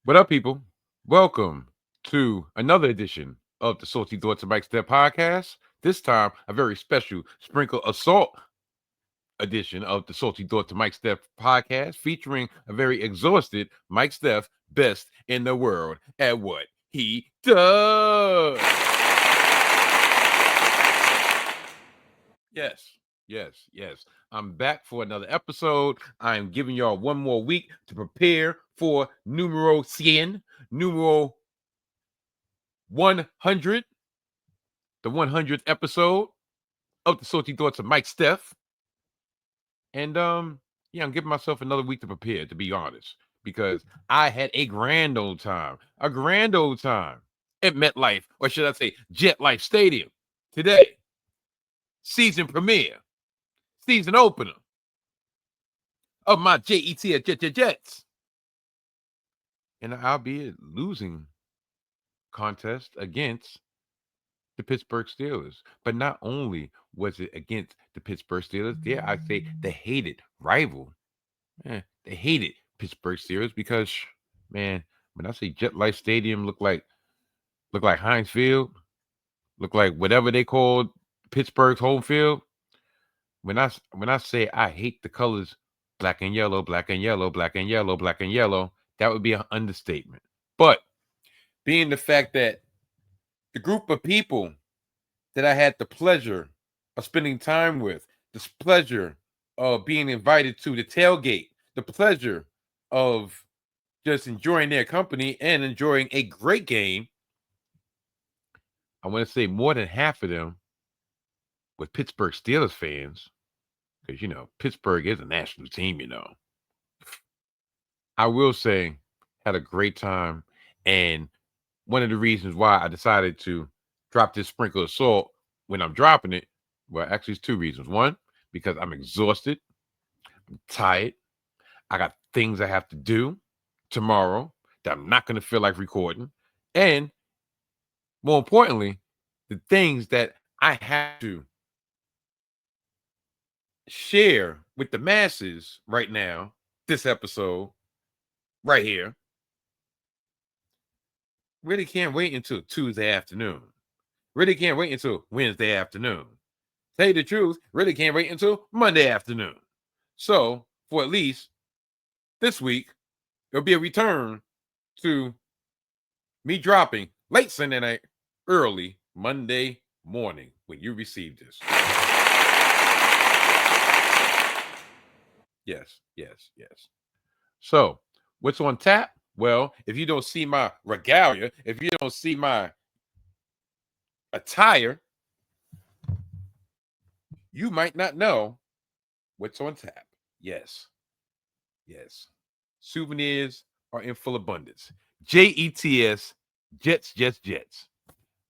What up, people? Welcome to another edition of the Salty Thoughts of Mike Steph podcast. This time, a very special sprinkle of salt edition of the Salty Thoughts of Mike Steph podcast, featuring a very exhausted Mike Steph, best in the world at what he does. Yes, yes. I'm back for another episode. I am giving y'all one more week to prepare for numero 100, numero 100, the 100th episode of the Salty Thoughts of Mike Steph. And yeah, I'm giving myself another week to prepare, to be honest, because I had a grand old time at MetLife, or should I say Jet Life Stadium today. Season premiere, season opener of my JETS Jets. And I'll be losing contest against the Pittsburgh Steelers. But not only was it against the Pittsburgh Steelers, dare I say the hated rival, the hated Pittsburgh Steelers, because man, when I say Jet Life Stadium look like Heinz Field, look like whatever they called Pittsburgh's home field. When I say I hate the colors black and yellow, black and yellow, black and yellow, black and yellow, that would be an understatement. But being the fact that the group of people that I had the pleasure of spending time with, the pleasure of being invited to the tailgate, the pleasure of just enjoying their company and enjoying a great game, I want to say more than half of them were Pittsburgh Steelers fans, because, Pittsburgh is a national team. I will say, had a great time. And one of the reasons why I decided to drop this sprinkle of salt when I'm dropping it, well, actually, it's two reasons. One, because I'm exhausted, I'm tired. I got things I have to do tomorrow that I'm not going to feel like recording. And more importantly, the things that I have to share with the masses right now, this episode right here, really can't wait until Tuesday afternoon. Really can't wait until Wednesday afternoon. Tell you the truth, really can't wait until Monday afternoon. So, for at least this week, there'll be a return to me dropping late Sunday night, early Monday morning when you receive this. Yes. So, what's on tap? Well, if you don't see my regalia, if you don't see my attire, you might not know what's on tap. Yes. Souvenirs are in full abundance. JETS, Jets.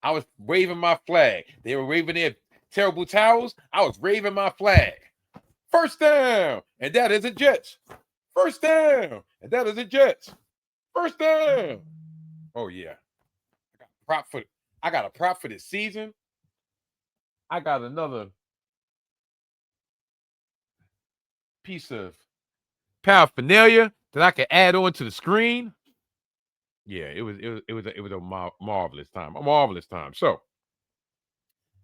I was waving my flag. They were waving their terrible towels. I was waving my flag. First down, and that is a Jets. First down, and that is a Jets. First down. Oh yeah, I got a prop for this season. I got another piece of paraphernalia that I can add on to the screen. Yeah, it was a marvelous time. A marvelous time. So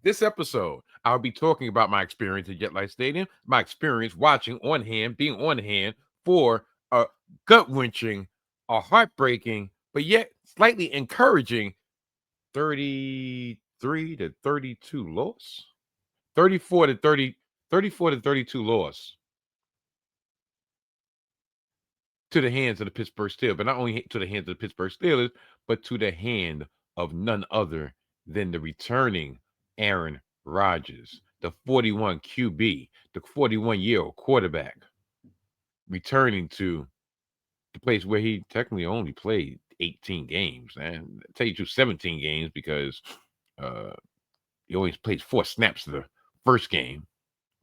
this episode, I'll be talking about my experience at Jet Life Stadium, my experience watching on hand, being on hand for a gut-wrenching, a heartbreaking, but yet slightly encouraging 33 to 32 loss. 34 to 30, 34 to 32 loss to the hands of the Pittsburgh Steelers, but not only to the hands of the Pittsburgh Steelers, but to the hand of none other than the returning Aaron Rodgers, the 41 QB, the 41-year-old quarterback, returning to the place where he technically only played 18 games. And I tell you, 17 games because uh, he only played 4 snaps of the first game.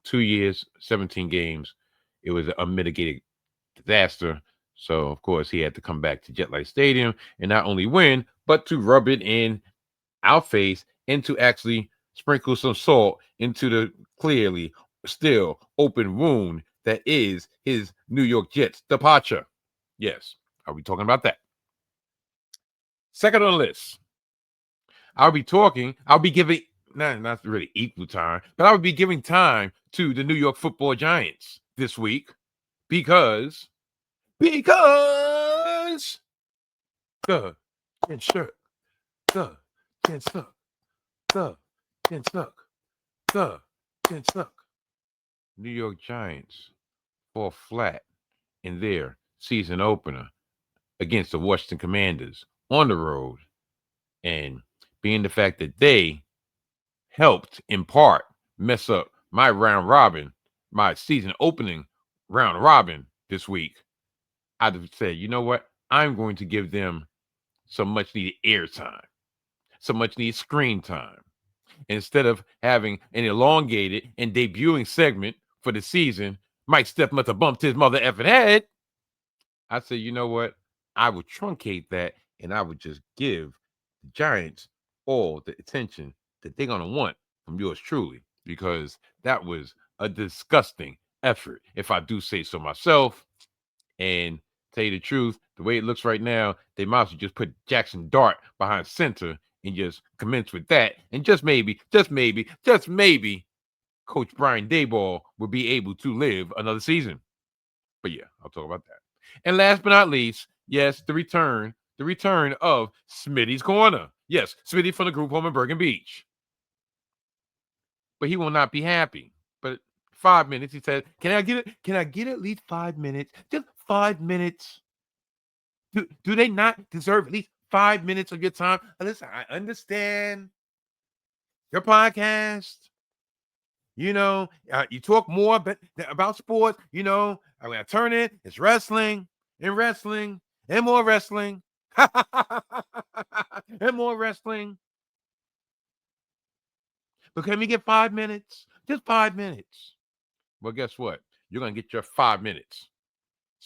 2 years, 17 games. It was an unmitigated disaster. So, of course, he had to come back to Jet Life Stadium and not only win, but to rub it in our face and to actually sprinkle some salt into the clearly still open wound that is his New York Jets departure. Yes. Are we talking about that? Second on the list, I'll be giving, not really equal time, but I would be giving time to the New York Football Giants this week because the Jen Stuck, the Jen Stuck, the Jen Stuck, the Jen Stuck. New York Giants fall flat in their season opener against the Washington Commanders on the road, and being the fact that they helped in part mess up my round robin, my season opening round robin this week, I'd have said, you know what? I'm going to give them some much needed airtime, some much needed screen time. Instead of having an elongated and debuting segment for the season, Mike Steph must have bumped his mother effing head. I said, you know what? I would truncate that and I would just give the Giants all the attention that they're going to want from yours truly, because that was a disgusting effort, if I do say so myself. And tell you the truth, the way it looks right now, they might as well just put Jackson Dart behind center and just commence with that. And just maybe, Coach Brian Daboll will be able to live another season. But yeah, I'll talk about that. And last but not least, yes, the return of Smitty's Corner. Yes, Smitty from the group home in Bergen Beach. But he will not be happy. But 5 minutes, he said, can I get at least 5 minutes? Just 5 minutes. Do they not deserve at least 5 minutes of your time? Listen, I understand your podcast. You know, you talk more about sports. You know, I'm going to turn it. It's wrestling and wrestling and more wrestling and more wrestling. But can we get 5 minutes? Just 5 minutes. Well, guess what? You're going to get your 5 minutes.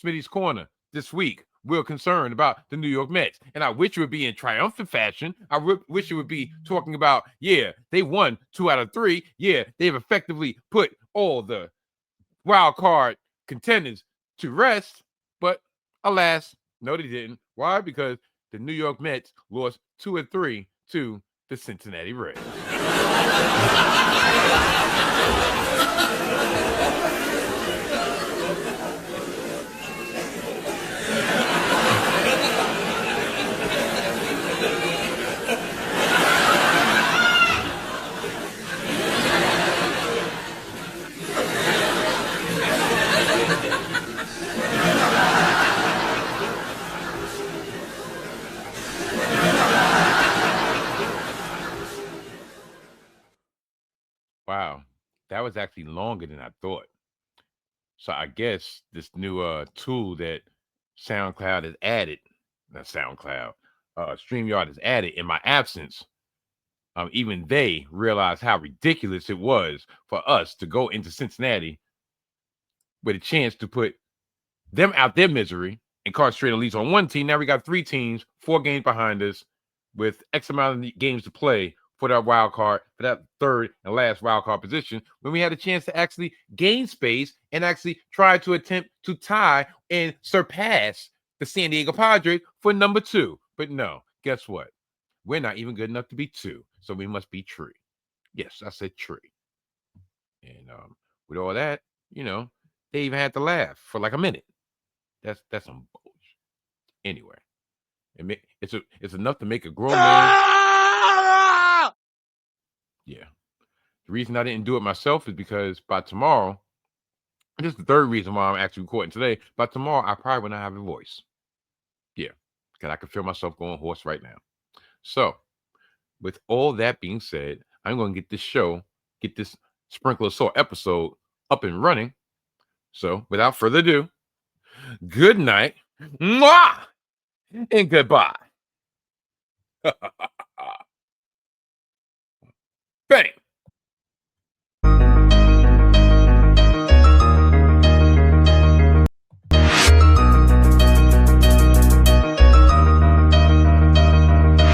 Smitty's Corner this week. We're concerned about the New York Mets. And I wish it would be in triumphant fashion. I wish it would be talking about, yeah, they won 2 out of 3. Yeah, they've effectively put all the wild card contenders to rest. But alas, no, they didn't. Why? Because the New York Mets lost 2 of 3 to the Cincinnati Reds. Wow, that was actually longer than I thought. So I guess this new tool that SoundCloud has added, not SoundCloud, StreamYard has added in my absence, even they realized how ridiculous it was for us to go into Cincinnati with a chance to put them out their misery and concentrate at least on one team. Now we got 3 teams, 4 games behind us with X amount of games to play for that wild card, for that third and last wild card position, when we had a chance to actually gain space and actually try to attempt to tie and surpass the San Diego Padres for number 2. But no, guess what? We're not even good enough to be 2, so we must be 3. Yes, I said 3. And with all that, you know, they even had to laugh for like a minute. That's some bullshit. Anyway, it's enough to make a grown man. Yeah. The reason I didn't do it myself is because by tomorrow, this is the third reason why I'm actually recording today. By tomorrow, I probably will not have a voice. Yeah, because I can feel myself going hoarse right now. So, with all that being said, I'm going to get this Sprinkle of Salt episode up and running. So, without further ado, good night, mwah, and goodbye. Bang.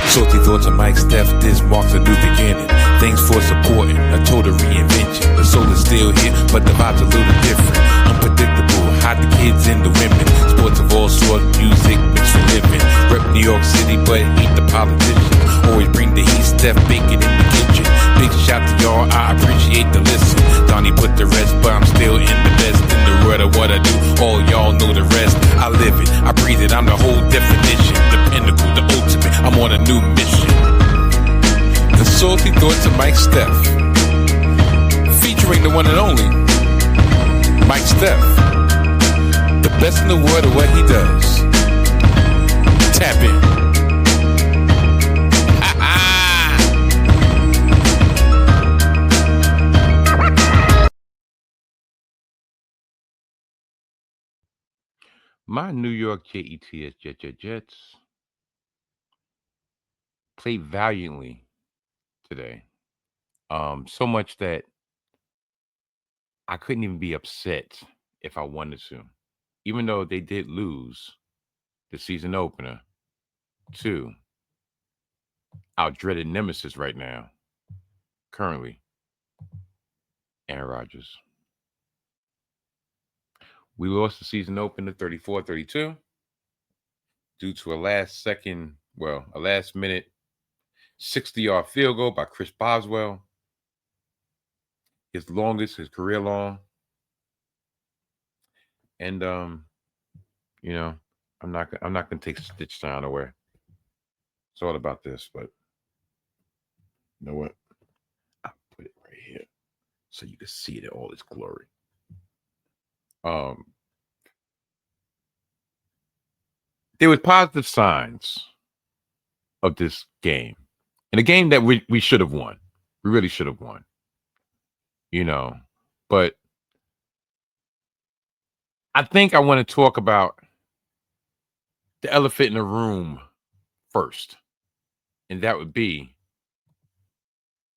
Salty thoughts of Mike Steph, this marks a new beginning. Thanks for supporting a total reinvention. The soul is still here, but the vibe's a little different. Unpredictable, hide the kids and the women. Sports of all sorts, music, mixed for living. Rep New York. York City, but ain't the politician. Always bring the heat, Steph bacon in the kitchen. Big shout to y'all, I appreciate the listen. Donnie put the rest, but I'm still in the best in the world of what I do. All y'all know the rest. I live it, I breathe it, I'm the whole definition. The pinnacle, the ultimate, I'm on a new mission. The salty thoughts of Mike Steph, featuring the one and only Mike Steph, the best in the world of what he does. Tap in. My New York Jets played valiantly today. So much that I couldn't even be upset if I wanted to, even though they did lose the season opener to our dreaded nemesis right now, currently, Aaron Rodgers. We lost the season opener 34-32 due to a last minute 60-yard field goal by Chris Boswell. His career long. And you know, I'm not gonna take Stitch Town away. It's all about this, but you know what? I'll put it right here so you can see it in all its glory. There was positive signs of this game. In a game that we should have won. We really should have won. You know, but I think I want to talk about the elephant in the room first. And that would be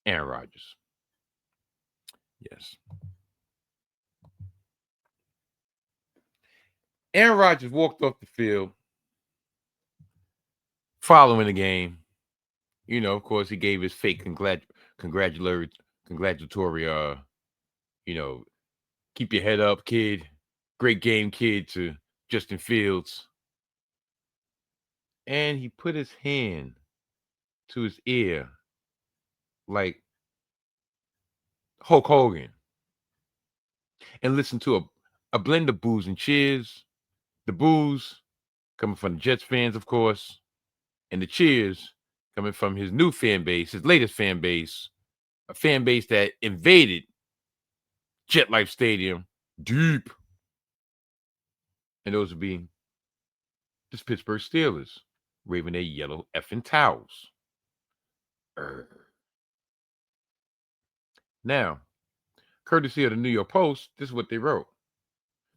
Aaron Rodgers. Yes. Aaron Rodgers walked off the field following the game. You know, of course, he gave his fake congratulatory, keep your head up, kid. Great game, kid, to Justin Fields. And he put his hand to his ear like Hulk Hogan and listened to a blend of boos and cheers. The boos coming from the Jets fans, of course, and the cheers coming from his new fan base, his latest fan base, a fan base that invaded Jet Life Stadium deep. And those would be the Pittsburgh Steelers, waving their yellow effing towels. Now, courtesy of the New York Post, this is what they wrote.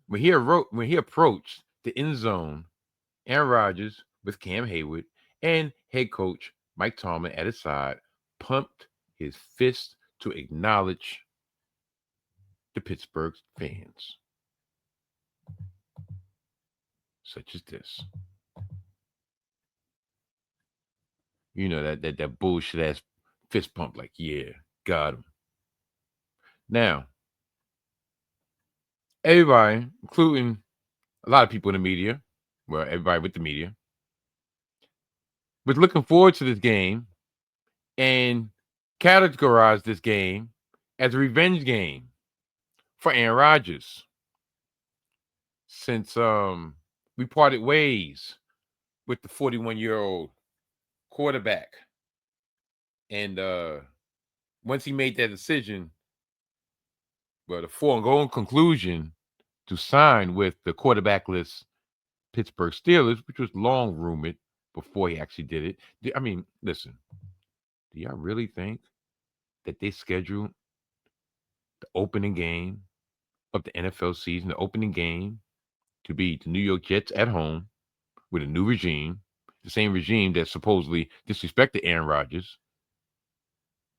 When he approached the end zone, Aaron Rodgers with Cam Hayward and head coach Mike Tomlin at his side pumped his fist to acknowledge the Pittsburgh fans. Such as this. You know, that bullshit ass fist pump, like, yeah, got him. Now, everybody, including a lot of people in the media, well, everybody with the media, was looking forward to this game and categorized this game as a revenge game for Aaron Rodgers. Since we parted ways with the 41-year-old quarterback. And once he made that decision, well, the foregone conclusion to sign with the quarterbackless Pittsburgh Steelers, which was long rumored before he actually did it. I mean, listen, do y'all really think that they scheduled the opening game of the NFL season, the opening game, to be the New York Jets at home with a new regime, the same regime that supposedly disrespected Aaron Rodgers,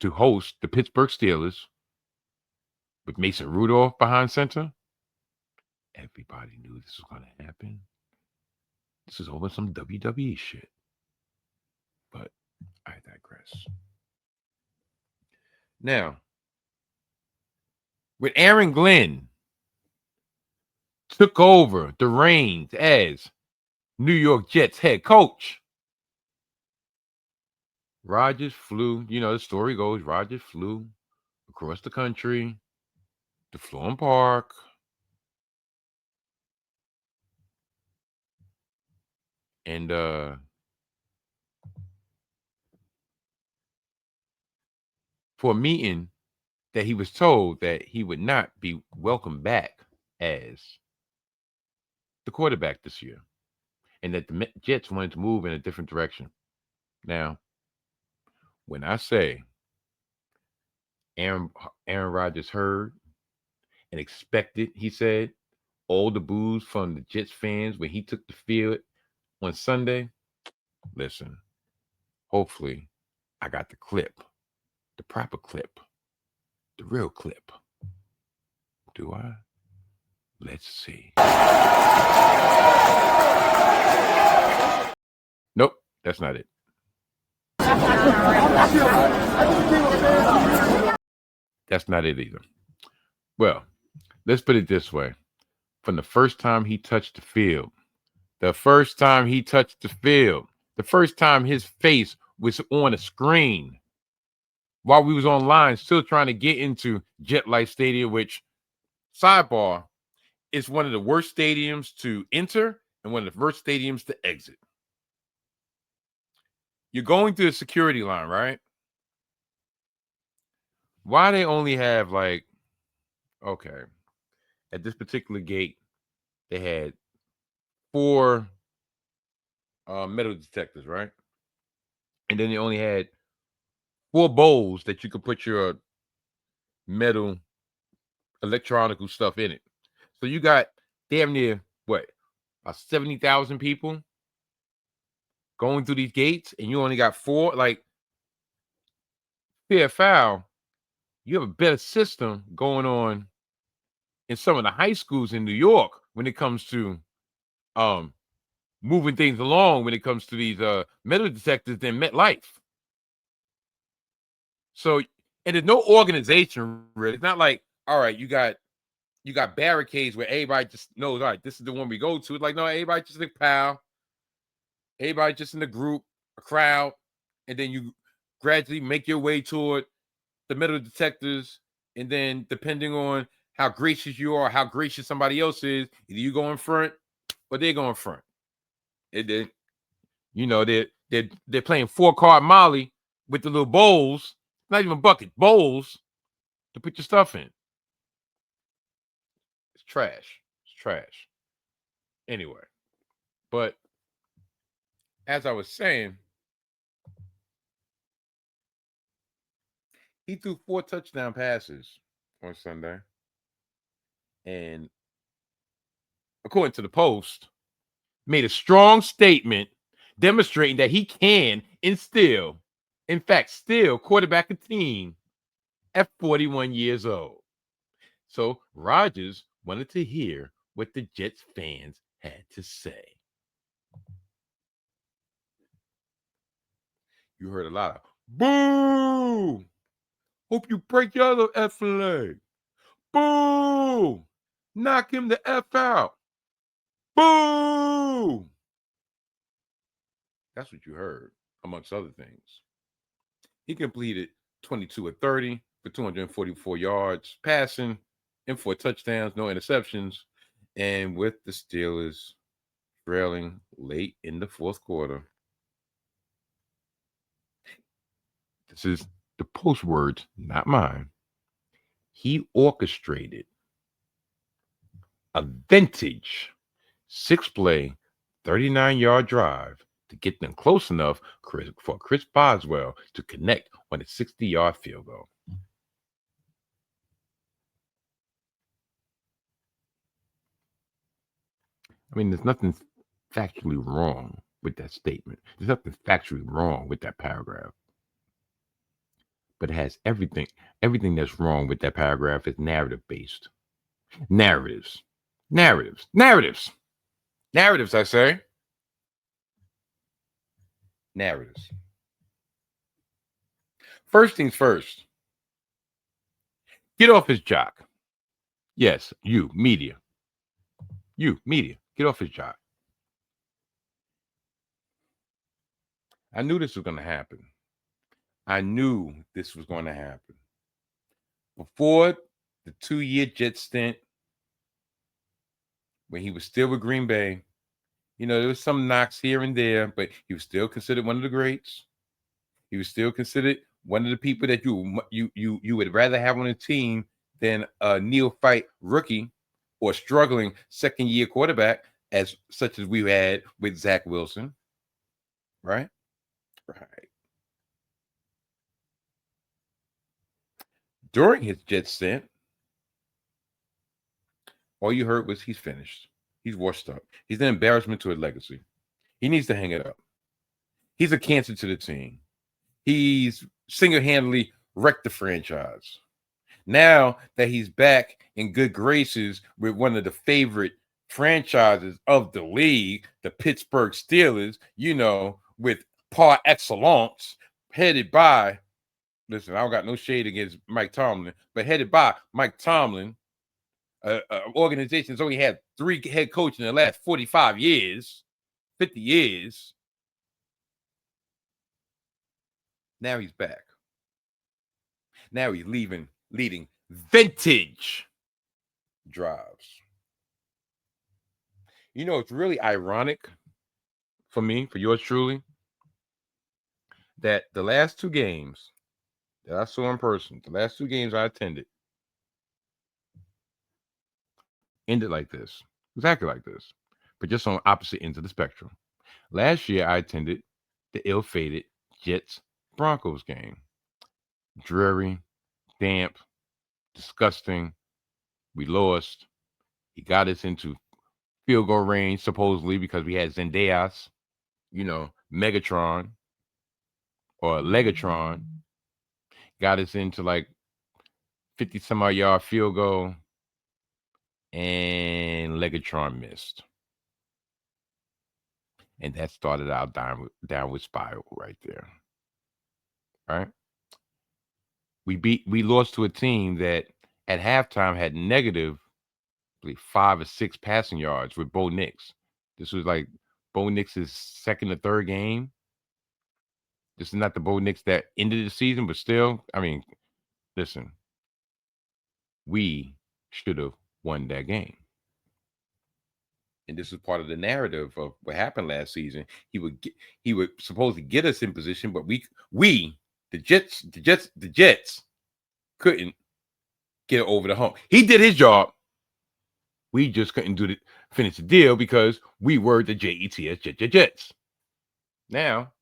to host the Pittsburgh Steelers with Mason Rudolph behind center? Everybody knew this was going to happen. This is over some WWE shit. But I digress. Now, with Aaron Glenn took over the reins as New York Jets head coach, Rodgers flew, the story goes, Rodgers flew across the country to Florham Park. And for a meeting that he was told that he would not be welcomed back as the quarterback this year, and that the Jets wanted to move in a different direction. Now, when I say Aaron Rodgers heard and expected, he said, all the boos from the Jets fans when he took the field on Sunday, listen, hopefully I got the clip, the proper clip, the real clip. Do I? Let's see. Nope, that's not it. That's not it either. Well, let's put it this way. From the first time he touched the field, the first time his face was on a screen while we was online still trying to get into Jet Life Stadium, which, sidebar, is one of the worst stadiums to enter and one of the worst stadiums to exit. You're going through the security line, right? Why they only have at this particular gate, they had 4 metal detectors, right? And then they only had 4 bowls that you could put your metal electronical stuff in it. So you got damn near about 70,000 people going through these gates, and you only got 4. Fair foul, you have a better system going on in some of the high schools in New York when it comes to moving things along when it comes to these metal detectors than MetLife. So, and there's no organization really. It's not like, all right, you got barricades where everybody just knows, all right, this is the one we go to. It's like, no, everybody just like pal. Everybody just in the group, a crowd, and then you gradually make your way toward the metal detectors. And then depending on how gracious you are, how gracious somebody else is, either you go in front or they go in front. And then, they're playing 4-card Molly with the little bowls, not even bucket, bowls to put your stuff in. It's trash. It's trash. Anyway, but as I was saying, he threw 4 touchdown passes on Sunday. And according to the Post, made a strong statement demonstrating that he can still quarterback a team at 41 years old. So Rodgers wanted to hear what the Jets fans had to say. You heard a lot of boo! Hope you break your other effing leg. Boo! Knock him the F out. Boo! That's what you heard, amongst other things. He completed 22 of 30 for 244 yards passing and 4 touchdowns, no interceptions. And with the Steelers trailing late in the 4th quarter, this is the Post words, not mine. He orchestrated a vintage 6-play, 39-yard drive to get them close enough for Chris Boswell to connect on a 60-yard field goal. I mean, there's nothing factually wrong with that statement. There's nothing factually wrong with that paragraph. But it has everything. Everything that's wrong with that paragraph is narrative-based. Narratives, I say. Narratives. First things first. Get off his jock. Yes, you, media. Get off his jock. I knew this was going to happen. I knew this was going to happen. Before the 2-year Jet stint, when he was still with Green Bay, there was some knocks here and there, but he was still considered one of the greats. He was still considered one of the people that you would rather have on a team than a neophyte rookie or struggling second-year quarterback, such as we had with Zach Wilson. Right? Right. During his Jet stint, all you heard was he's finished. He's washed up. He's an embarrassment to his legacy. He needs to hang it up. He's a cancer to the team. He's single-handedly wrecked the franchise. Now that he's back in good graces with one of the favorite franchises of the league, the Pittsburgh Steelers, with par excellence, headed by, listen, I don't got no shade against Mike Tomlin, but headed by Mike Tomlin, an organization that's only had 3 head coaches in the last 45 years, 50 years. Now he's back. Now he's leading vintage drives. It's really ironic for me, for yours truly, that the last 2 games that I saw in person, the last 2 games I attended, ended like this, exactly like this, but just on opposite ends of the spectrum. Last year, I attended the ill-fated Jets-Broncos game. Dreary, damp, disgusting. We lost. He got us into field goal range, supposedly, because we had Zendejas, Megatron or Legatron. Got us into like 50-some-odd yard field goal, and Legatron missed. And that started our downward spiral right there. Right? We lost to a team that at halftime had negative, I believe, 5 or 6 passing yards with Bo Nix. This was like Bo Nix's second or third game. This is not the Bo Nix that ended the season, but still, I mean, listen, we should have won that game. And this was part of the narrative of what happened last season. He would supposedly get us in position, but the Jets couldn't get it over the hump. He did his job. We just couldn't finish the deal because we were the Jets. Now,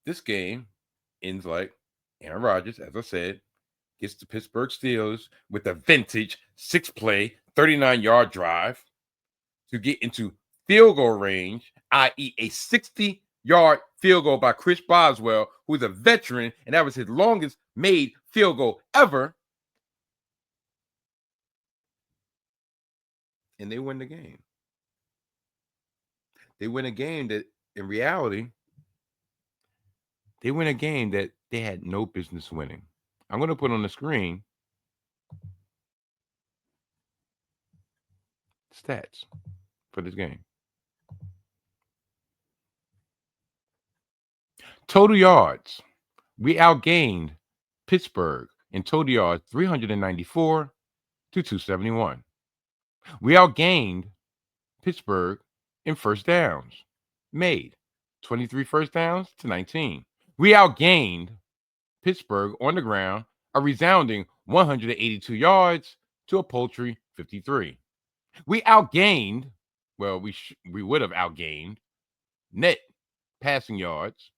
this game ends like Aaron Rodgers, as I said, gets the Pittsburgh Steelers with a vintage 6-play, 39-yard drive to get into field goal range, i.e. a 60-yard field goal by Chris Boswell, who's a veteran, and that was his longest made field goal ever. And they win the game. They win a game that, in reality, they win a game that they had no business winning. I'm going to put on the screen stats for this game. Total yards. We outgained Pittsburgh in total yards 394 to 271. We outgained Pittsburgh in first downs made, 23 first downs to 19. We outgained Pittsburgh on the ground a resounding 182 yards to a paltry 53. We outgained, we would have outgained net passing yards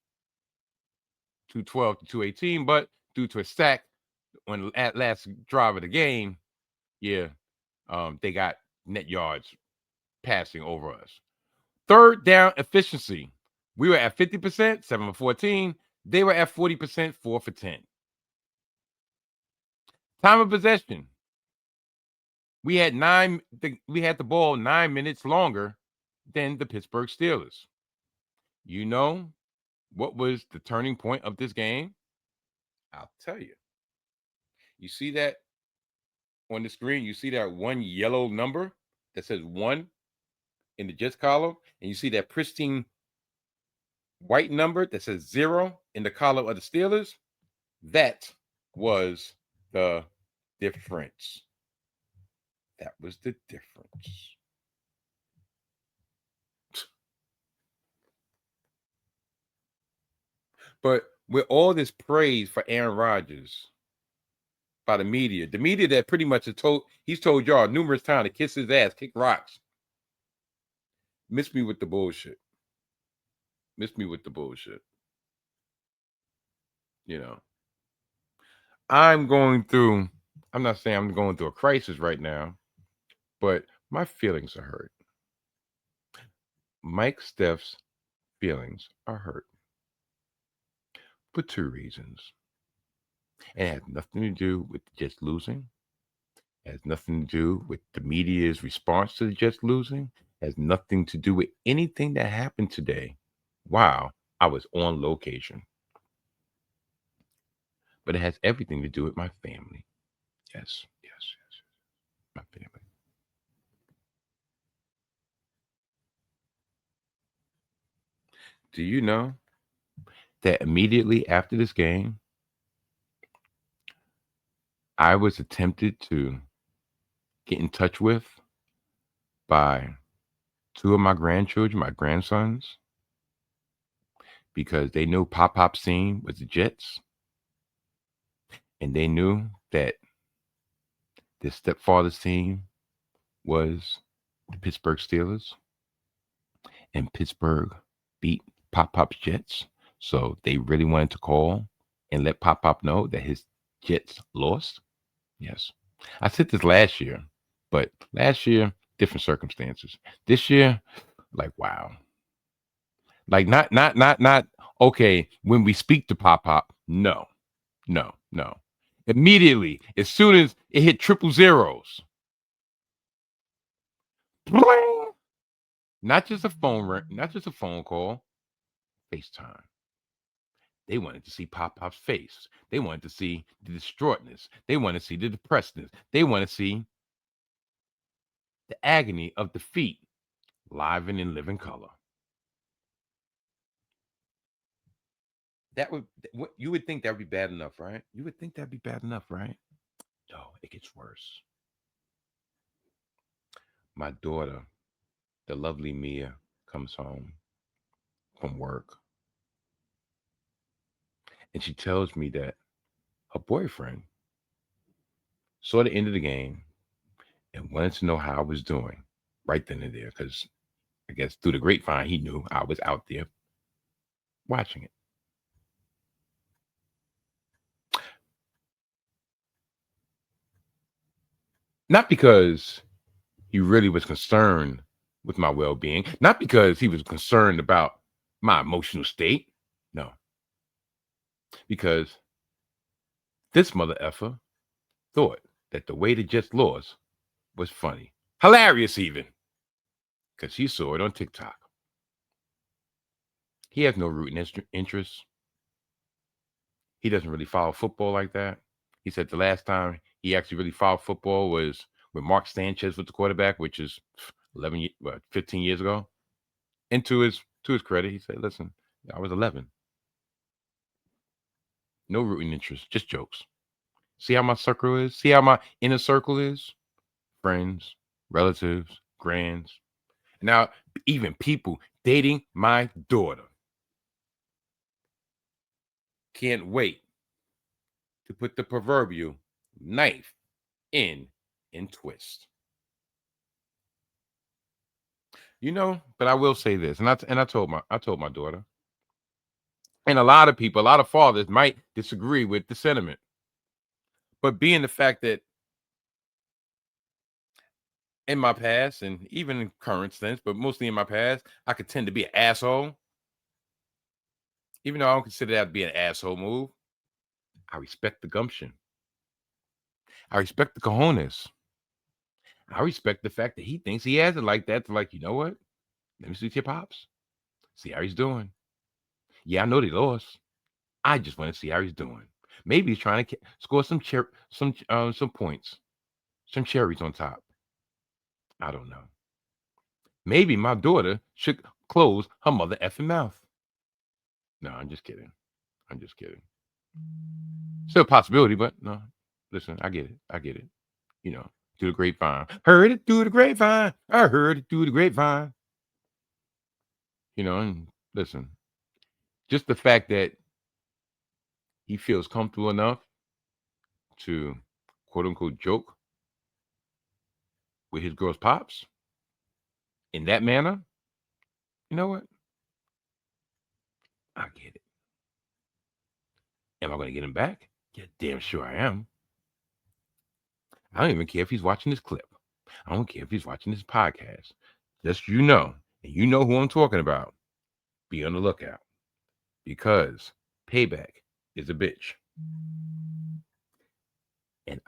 212 to 218, but due to a sack on the last drive of the game, they got net yards passing over us. Third down efficiency. We were at 50%, 7 for 14. They were at 40%, 4 for 10. Time of possession. We had the ball 9 minutes longer than the Pittsburgh Steelers. You know what was the turning point of this game? I'll tell you. You see that on the screen? You see that one yellow number that says 1 in the Jets column, and you see that pristine white number that says 0 in the column of the Steelers? That was the difference. That was the difference. But with all this praise for Aaron Rodgers by the media that pretty much he's told y'all numerous times to kiss his ass, kick rocks. Miss me with the bullshit. Miss me with the bullshit. You know, I'm not saying I'm going through a crisis right now, but my feelings are hurt. Steph's feelings are hurt for two reasons. And it has nothing to do with just losing. It has nothing to do with the media's response to the Jets losing. It has nothing to do with anything that happened today while I was on location. But it has everything to do with my family. Yes. My family. Do you know that immediately after this game, I was attempted to get in touch with by two of my grandchildren, my grandsons, because they knew Pop scene was the Jets, and they knew that this stepfather's team was the Pittsburgh Steelers, and Pittsburgh beat Pop's Jets. So they really wanted to call and let Pop know that his Jets lost. Yes. I said this last year, but last year, different circumstances. This year, like, wow. Like, not, okay, when we speak to Pop, no. Immediately, as soon as it hit triple zeros, bling, not just a phone ring, not just a phone call, FaceTime. They wanted to see Pop's face. They wanted to see the distraughtness. They wanted to see the depressedness. They want to see the agony of defeat live and in living color. You would think that would be bad enough, right? You would think that'd be bad enough, right? No, it gets worse. My daughter, the lovely Mia, comes home from work, and she tells me that her boyfriend saw the end of the game and wanted to know how I was doing right then and there, because I guess through the grapevine, he knew I was out there watching it. Not because he really was concerned with my well-being, not because he was concerned about my emotional state. No. Because this mother effer thought that the way the Jets lost was funny. Hilarious even. Because she saw it on TikTok. He has no rooting interest. He doesn't really follow football like that. He said the last time he actually really followed football was when Mark Sanchez was the quarterback, which is 15 years ago. And to his credit, he said, listen, I was 11. No rooting interest, just jokes. See how my circle is? See how my inner circle is? Friends, relatives, grands. Now, even people dating my daughter. Can't wait to put the proverbial knife in and twist. You know, but I will say this, and I told my daughter, and a lot of people, a lot of fathers might disagree with the sentiment, but being the fact that in my past and even in current sense, but mostly in my past, I could tend to be an asshole. Even though I don't consider that to be an asshole move, I respect the gumption. I respect the cojones. I respect the fact that he thinks he has it like that. To like, you know what? Let me see your pops. See how he's doing. Yeah, I know they lost. I just want to see how he's doing. Maybe he's trying to score some points, some cherries on top. I don't know. Maybe my daughter should close her mother effing mouth. No, I'm just kidding. Still a possibility, but no. Listen, I get it. I get it. You know, through the grapevine. Heard it through the grapevine. I heard it through the grapevine. You know, and listen, just the fact that he feels comfortable enough to quote unquote joke with his girl's pops in that manner, you know what? I get it. Am I going to get him back? Yeah, damn sure I am. I don't even care if he's watching this clip. I don't care if he's watching this podcast. Just you know, and you know who I'm talking about. Be on the lookout because payback is a bitch. And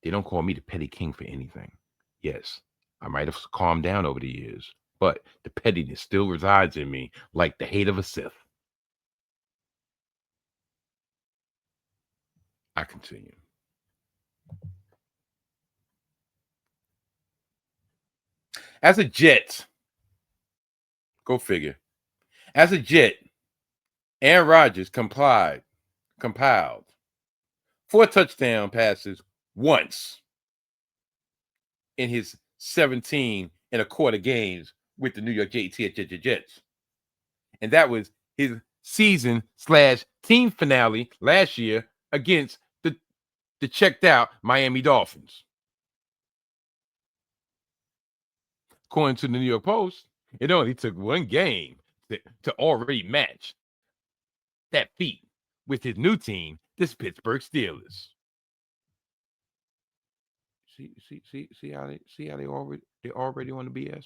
they don't call me the petty king for anything. Yes, I might have calmed down over the years, but the pettiness still resides in me like the hate of a Sith. I continue. As a Jet, go figure. As a Jet, Aaron Rodgers compiled 4 touchdown passes once in his 17 and a quarter games with the New York Jets. And that was his season/team finale last year against the checked out Miami Dolphins. According to the New York Post, it only took one game to already match that feat with his new team, the Pittsburgh Steelers. See how they already on the BS.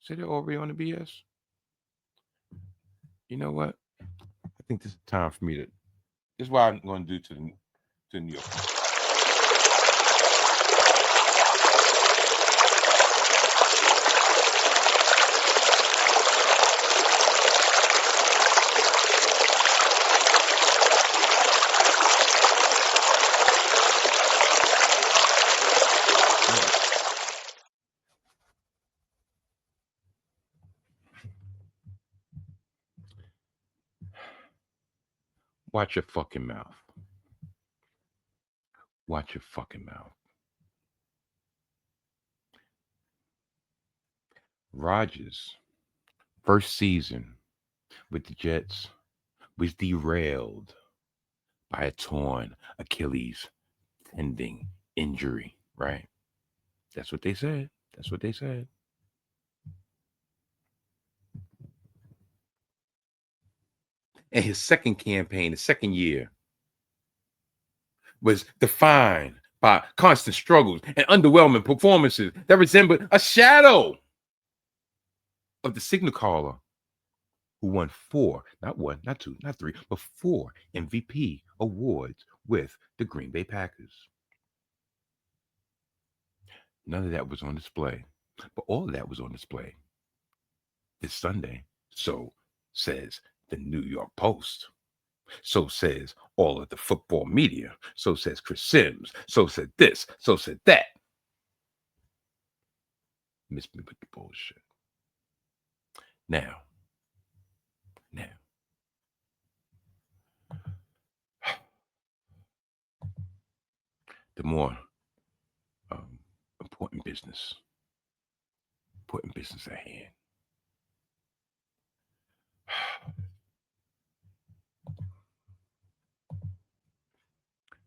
See, they're already on the BS. You know what? I think this is time for me to. This is what I'm going to do to New York. Watch your fucking mouth. Watch your fucking mouth. Rodgers' first season with the Jets was derailed by a torn Achilles tendon injury, right? That's what they said. That's what they said. And his second campaign, the second year, was defined by constant struggles and underwhelming performances that resembled a shadow of the signal caller who won 4, not 1, not 2, not 3, but 4 MVP awards with the Green Bay Packers. None of that was on display, but all of that was on display this Sunday. So says the New York Post. So says all of the football media. So says Chris Sims. So said this. So said that. Miss me with the bullshit. Now, the more important business at hand.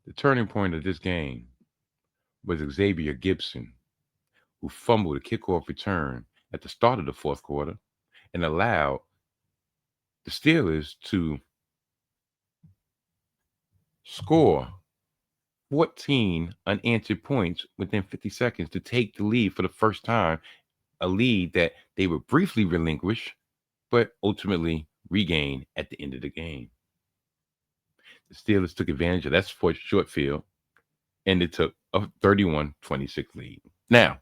The turning point of this game was Xavier Gibson, who fumbled a kickoff return at the start of the fourth quarter and allowed the Steelers to score 14 unanswered points within 50 seconds to take the lead for the first time, a lead that they would briefly relinquish, but ultimately regain at the end of the game. The Steelers took advantage of that short field, and it took a 31-26 lead. Now,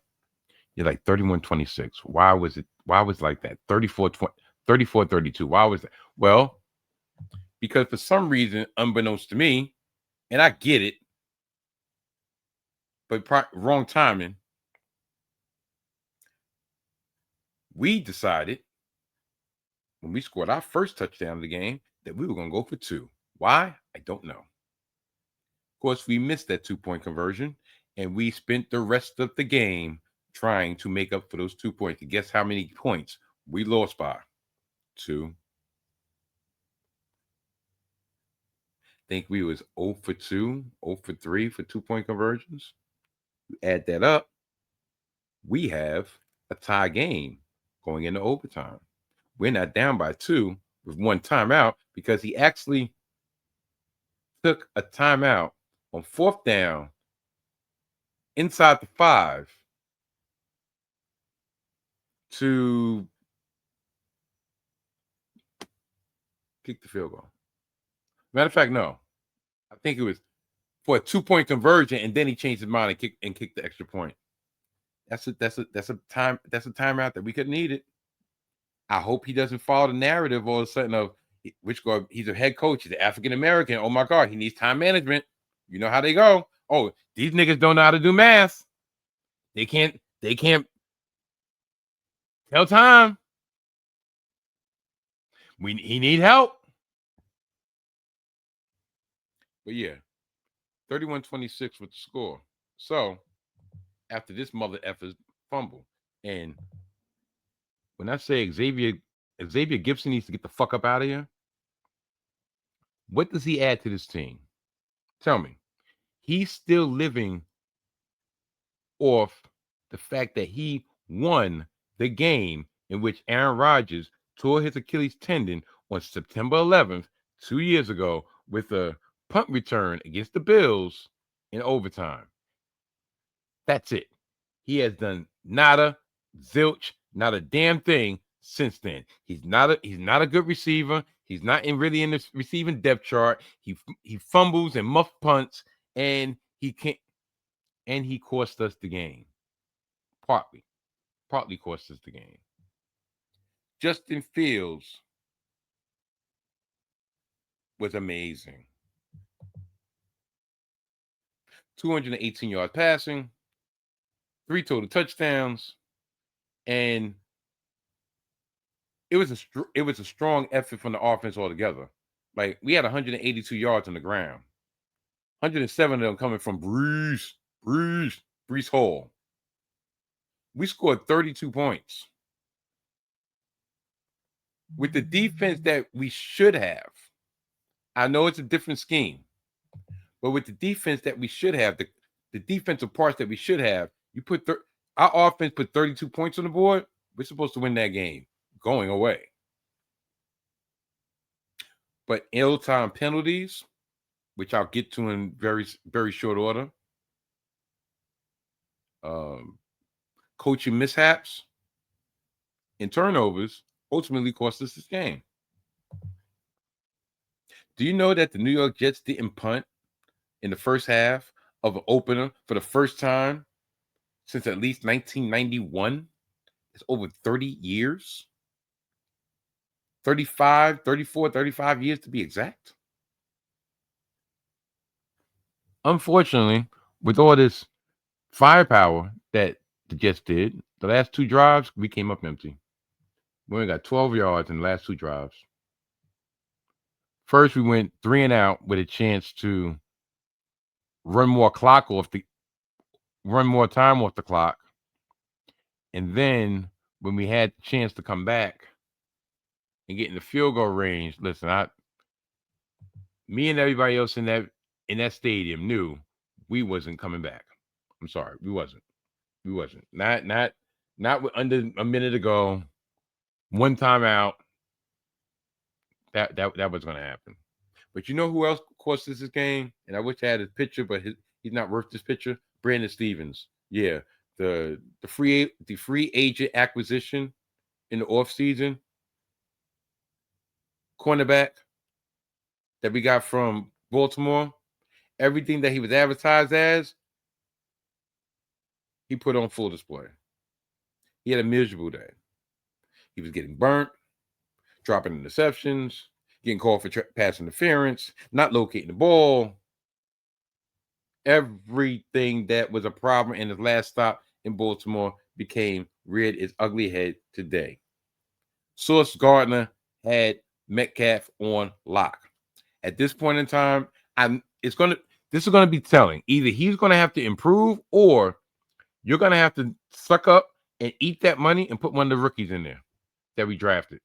you're like 31-26. Why was it like that? 34-32. Why was that? Well, because for some reason, unbeknownst to me, and I get it, but wrong timing, we decided when we scored our first touchdown of the game that we were going to go for 2. Why? I don't know. Of course, we missed that 2-point conversion, and we spent the rest of the game trying to make up for those 2 points. And guess how many points we lost by? 2. Think we was 0 for 2, 0 for 3 for 2-point conversions. You add that up, we have a tie game going into overtime. We're not down by 2 with 1 timeout because he actually took a timeout on 4th down inside the 5 to kick the field goal. Matter of fact, no. I think it was for a 2-point conversion, and then he changed his mind and kicked the extra point. That's a timeout that we could need it. I hope he doesn't follow the narrative all of a sudden of which guard. He's a head coach. He's an African American. Oh my God, he needs time management. You know how they go. Oh, these niggas don't know how to do math. They can't tell time. He need help. But yeah, 31-26 with the score. So after this mother effer's fumble, and when I say Xavier Gibson needs to get the fuck up out of here, what does he add to this team? Tell me. He's still living off the fact that he won the game in which Aaron Rodgers tore his Achilles tendon on September 11th, 2 years ago, with a punt return against the Bills in overtime. That's it. He has done nada, zilch, not a damn thing since then. He's not a good receiver. He's not really in the receiving depth chart. He fumbles and muff punts, and he can't. And he cost us the game. Partly cost us the game. Justin Fields was amazing. 218 yards passing, 3 total touchdowns, and it was a strong effort from the offense altogether. Like, we had 182 yards on the ground, 107 of them coming from Breece Hall. We scored 32 points with the defense that we should have. I know it's a different scheme, but with the defense that we should have, the defensive parts that we should have, you put our offense put 32 points on the board. We're supposed to win that game going away. But ill-timed penalties, which I'll get to in very, very short order, coaching mishaps and turnovers ultimately cost us this game. Do you know that the New York Jets didn't punt in the first half of an opener for the first time since at least 1991? It's over 30 years. 35 years to be exact. Unfortunately, with all this firepower that the Jets did, the last 2 drives, we came up empty. We only got 12 yards in the last 2 drives. First, we went 3 and out with a chance to run more time off the clock. And then when we had the chance to come back and get in the field goal range, listen, me and everybody else in that stadium knew we wasn't coming back. I'm sorry, we wasn't. Not with under a minute ago, 1 timeout. That was going to happen. But you know who else cost us this game? And I wish I had his picture, but he's not worth this picture. Brandon Stevens. Yeah, the free agent acquisition in the offseason, cornerback that we got from Baltimore. Everything that he was advertised as, he put on full display. He had a miserable day. He was getting burnt, dropping interceptions, getting called for pass interference, not locating the ball. Everything that was a problem in his last stop in Baltimore reared its ugly head today. Sauce Gardner had Metcalf on lock. At this point in time, this is gonna be telling. Either he's gonna have to improve, or you're gonna have to suck up and eat that money and put one of the rookies in there that we drafted.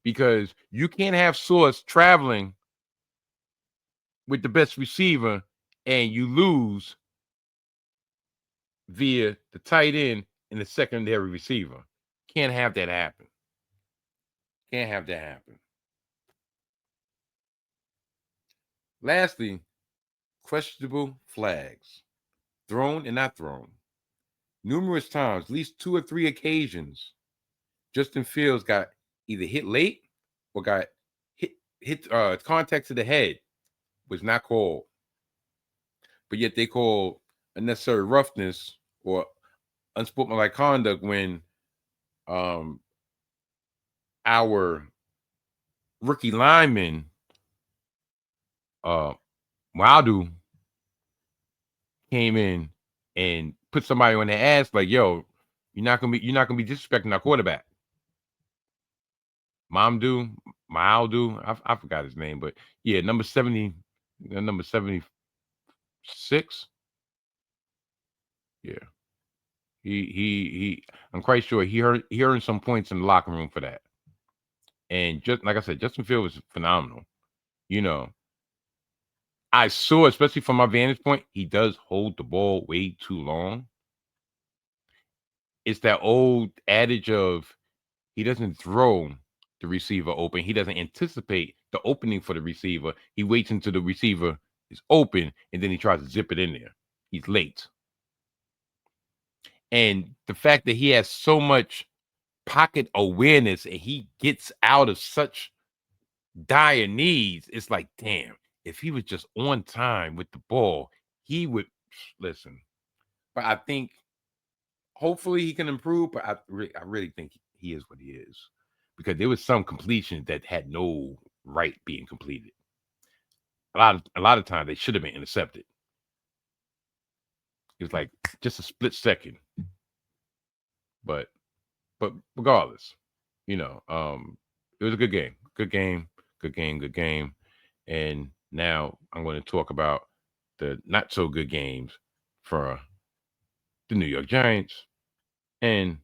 Because you can't have Sauce traveling with the best receiver and you lose via the tight end and the secondary receiver. Can't have that happen. Can't have that happen. Lastly, questionable flags. Thrown and not thrown. Numerous times, at least 2 or 3 occasions, Justin Fields got either hit late or got hit contact to the head, was not called. But yet they call unnecessary roughness or unsportsmanlike conduct when our rookie lineman Wildu came in and put somebody on their ass like, yo, you're not gonna be disrespecting our quarterback. Mildu, I forgot his name, but yeah, number 70, number 76. Yeah. He I'm quite sure he earned some points in the locker room for that. And just like I said, Justin Fields was phenomenal. You know, I saw, especially from my vantage point, he does hold the ball way too long. It's that old adage of he doesn't throw the receiver open. He doesn't anticipate the opening for the receiver. He waits until the receiver is open, and then he tries to zip it in there. He's late. And the fact that he has so much pocket awareness and he gets out of such dire needs, it's like, damn, if he was just on time with the ball, he would listen. But I think hopefully he can improve, but I really think he is what he is, because there was some completion that had no right being completed. A lot of times they should have been intercepted. It was like just a split second. But regardless, you know, it was a good game. Good game. And now I'm going to talk about the not so good games for the New York Giants and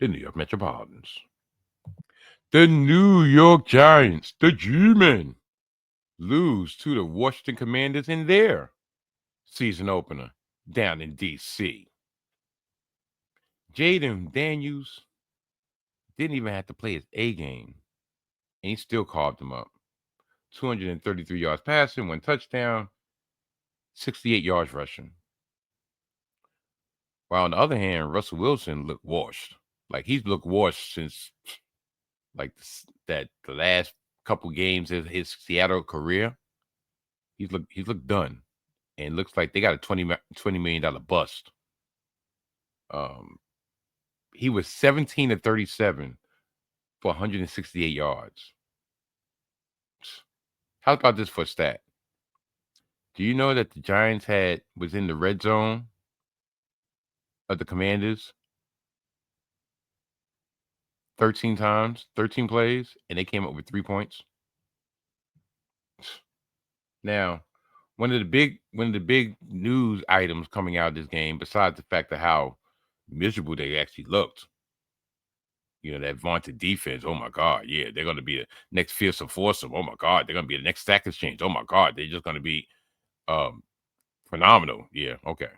the New York Metropolitans. The New York Giants, the G-Men, lose to the Washington Commanders in their season opener down in D.C. Jaden Daniels didn't even have to play his A game, and he still carved them up. 233 yards passing, 1 touchdown, 68 yards rushing. While on the other hand, Russell Wilson looked washed. Like he's looked washed since like the last couple games of his Seattle career. He's looked done, and looks like they got a $20 million bust. He was 17 of 37 for 168 yards. How about this for a stat? Do you know that the Giants was in the red zone of the Commanders 13 times, 13 plays, and they came up with 3 points? Now, one of the big news items coming out of this game, besides the fact of how miserable they actually looked, you know, that vaunted defense. Oh my God, yeah, they're going to be the next fearsome foursome. Oh my God, they're going to be the next stack exchange. Oh my God, they're just going to be phenomenal. Yeah, okay.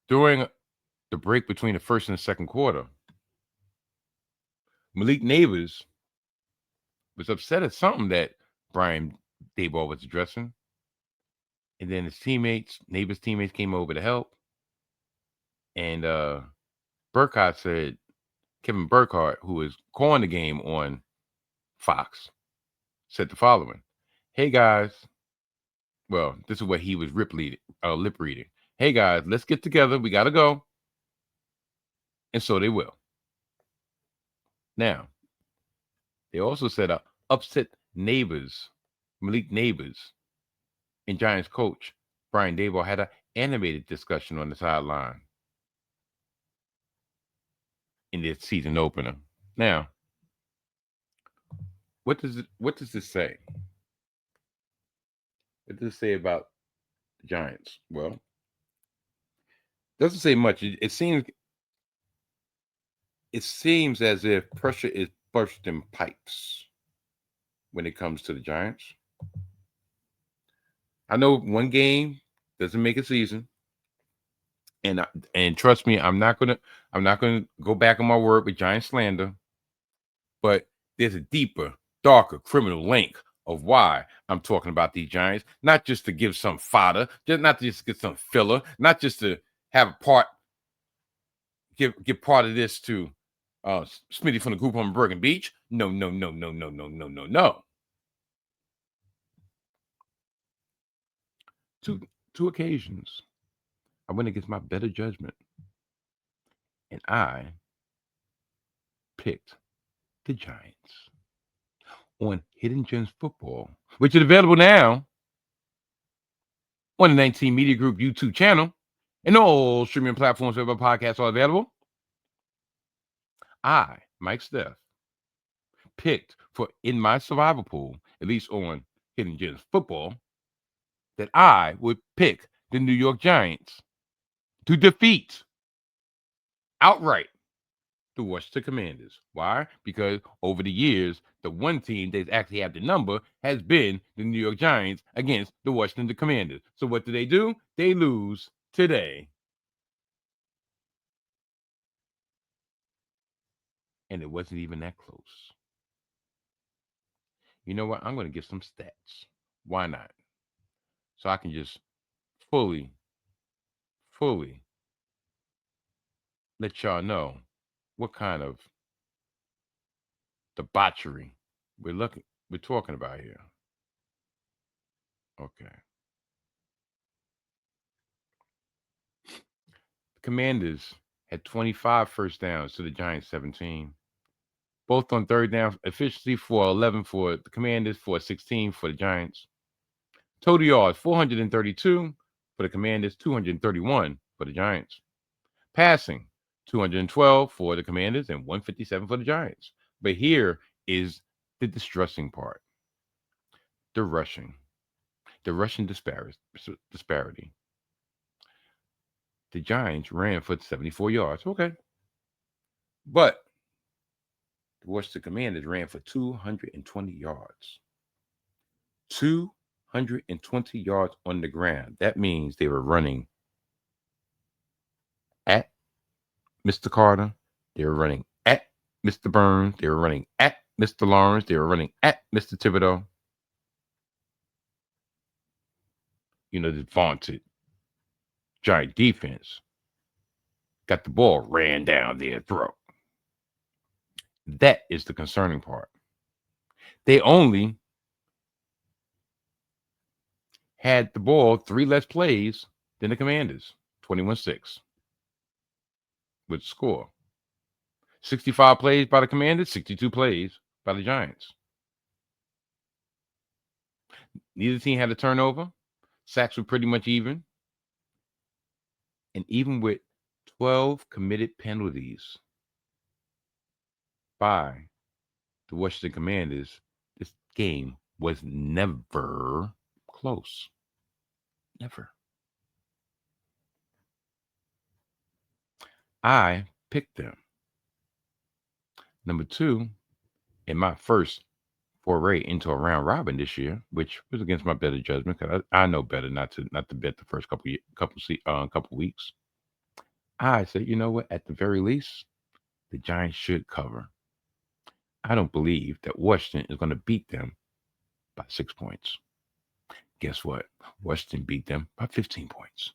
During the break between the first and the second quarter, Malik Neighbors was upset at something that Brian Daboll was addressing. And then his Neighbors' teammates came over to help. And Burkhardt said, Kevin Burkhardt, who was calling the game on Fox, said the following. Hey, guys. Well, this is what he was lip reading. Hey, guys, let's get together. We got to go. And so they will. Now, they also said upset Neighbors, Malik Neighbors, and Giants coach Brian Daboll had an animated discussion on the sideline in their season opener. Now, what does this say? What does it say about the Giants? Well, it doesn't say much. It seems as if pressure is bursting pipes when it comes to the Giants. I know one game doesn't make a season, and trust me, I'm not gonna go back on my word with Giant slander. But there's a deeper, darker criminal link of why I'm talking about these Giants, not just to give some fodder, not just to get some filler, not just to have a part, give part of this to Smitty from the group on Bergen Beach. No. Two occasions, I went against my better judgment, and I picked the Giants on Hidden Gems Football, which is available now on the 19 Media Group YouTube channel and all streaming platforms where podcasts are available. I, Mike Steph, picked for in my survival pool, at least on Hidden Gems Football, that I would pick the New York Giants to defeat outright the Washington Commanders. Why? Because over the years, the one team that's actually had the number has been the New York Giants against the Washington Commanders. So what do? They lose today. And it wasn't even that close. You know what? I'm going to get some stats. Why not? So I can just fully let y'all know what kind of debauchery we're talking about here. Okay. The Commanders had 25 first downs to the Giants 17. Both on third down efficiency for 11 for the Commanders, for 16 for the Giants. Total yards 432 for the Commanders, 231 for the Giants. Passing 212 for the Commanders and 157 for the Giants. But here is the distressing part. The rushing disparity. The Giants ran for 74 yards. Okay. But the Washington Commanders ran for 220 yards. 220 yards on the ground. That means they were running at Mr. Carter. They were running at Mr. Burns. They were running at Mr. Lawrence. They were running at Mr. Thibodeau. You know, the vaunted Giant defense got the ball ran down their throat. That is the concerning part. They only had the ball 3 less plays than the Commanders, 21-6 with the score. 65 plays by the Commanders, 62 plays by the Giants. Neither team had a turnover. Sacks were pretty much even. And even with 12 committed penalties by the Washington Commanders, this game was never close. Never. I picked them. Number 2, in my first foray into a round robin this year, which was against my better judgment, because I know better not to bet the first couple weeks. I said, you know what? At the very least, the Giants should cover. I don't believe that Washington is going to beat them by 6 points. Guess what? Washington beat them by 15 points.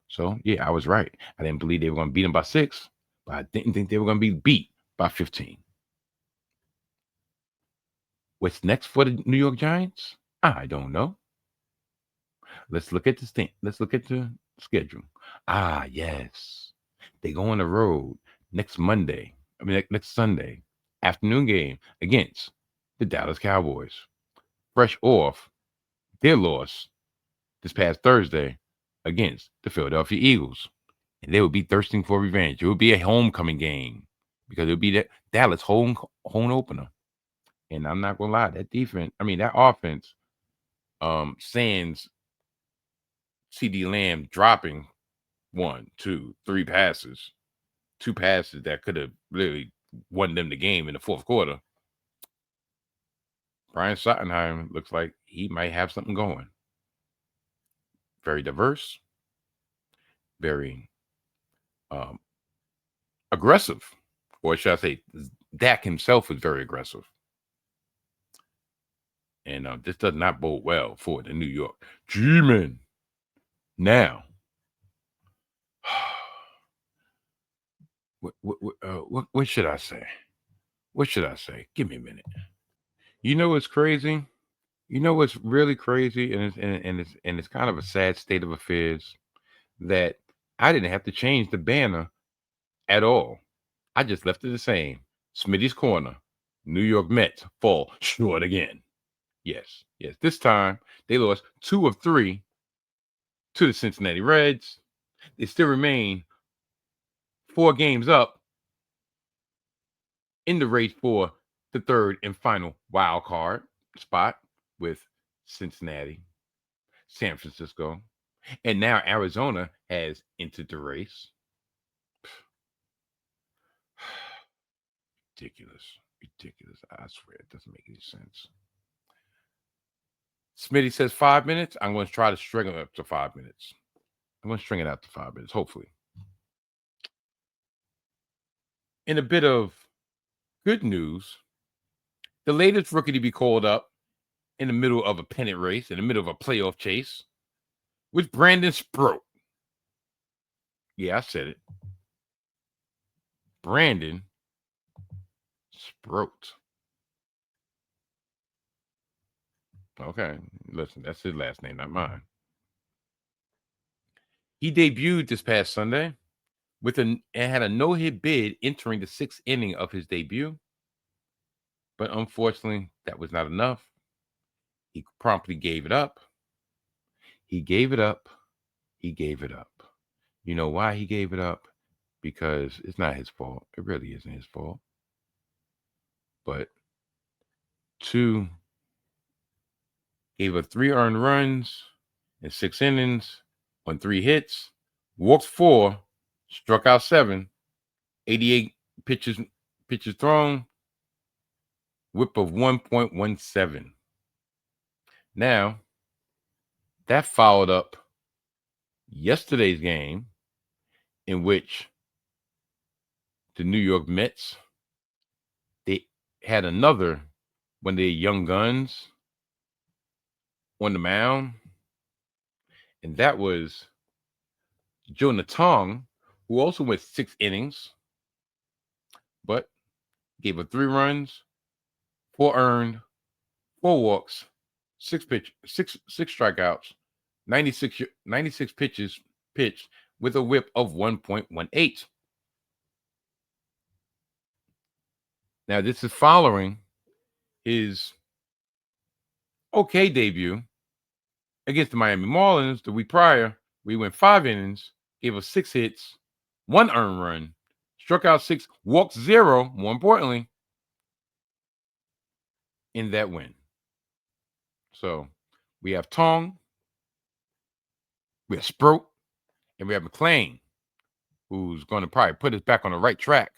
So, yeah, I was right. I didn't believe they were going to beat them by 6, but I didn't think they were going to be beat by 15. What's next for the New York Giants? I don't know. Let's look at Let's look at the schedule. Yes. They go on the road next Sunday, afternoon game against the Dallas Cowboys. Fresh off their loss this past Thursday against the Philadelphia Eagles. And they would be thirsting for revenge. It would be a homecoming game because it would be that Dallas home opener. And I'm not gonna lie, that offense, sans CD Lamb dropping 1, 2, 3 passes, 2 passes that could have really won them the game in the fourth quarter. Brian Schottenheimer looks like he might have something going. Very diverse, very aggressive, or should I say, Dak himself is very aggressive. And this does not bode well for the New York G-Men. Now, what should I say? What should I say? Give me a minute. You know what's crazy? You know what's really crazy, and it's kind of a sad state of affairs that I didn't have to change the banner at all. I just left it the same. Smitty's Corner, New York Mets fall short again. Yes. This time they lost 2 of 3 to the Cincinnati Reds. They still remain 4 games up in the race for the third and final wild card spot with Cincinnati, San Francisco, and now Arizona has entered the race. Ridiculous. I swear it doesn't make any sense. Smitty says 5 minutes. I'm going to try to string it up to 5 minutes. I'm going to string it out to 5 minutes, hopefully. In a bit of good news, the latest rookie to be called up in the middle of a pennant race, in the middle of a playoff chase, was Brandon Sproat. Yeah, I said it. Brandon Sproat. Okay, listen, that's his last name, not mine. He debuted this past Sunday and had a no-hit bid entering the 6th inning of his debut. But unfortunately, that was not enough. He promptly gave it up. He gave it up. You know why he gave it up? Because it's not his fault. It really isn't his fault. But 2 gave up 3 earned runs in 6 innings on 3 hits, walked 4, struck out 7, 88 pitches thrown, whip of 1.17. Now, that followed up yesterday's game in which the New York Mets, they had another one of their young guns on the mound, and that was Jonathan, who also went 6 innings, but gave up 3 runs, 4 earned, 4 walks, 6 strikeouts, 96 pitches pitched with a whip of 1.18. Now, this is following his okay debut against the Miami Marlins the week prior. We went 5 innings, gave us 6 hits, 1 earned run, struck out 6, walked 0, more importantly, in that win. So we have Tong, we have Sproat, and we have McClain, who's going to probably put us back on the right track.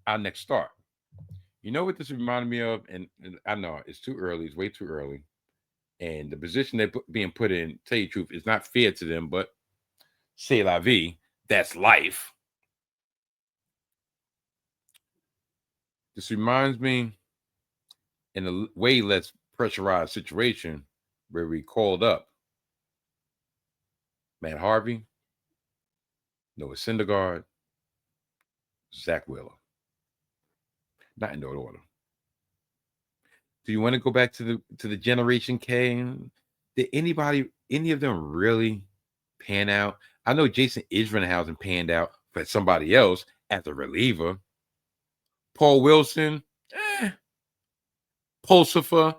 Our next start. You know what this reminded me of? And I know it's too early. It's way too early. And the position they're being put in, tell you the truth, is not fair to them, but c'est la vie. That's life. This reminds me in a way less pressurized situation where we called up Matt Harvey, Noah Syndergaard, Zach Wheeler. Not in that order. Do you want to go back to the Generation K? Did any of them really pan out? I know Jason Isringhausen panned out for somebody else as a reliever. Paul Wilson, Pulsifer,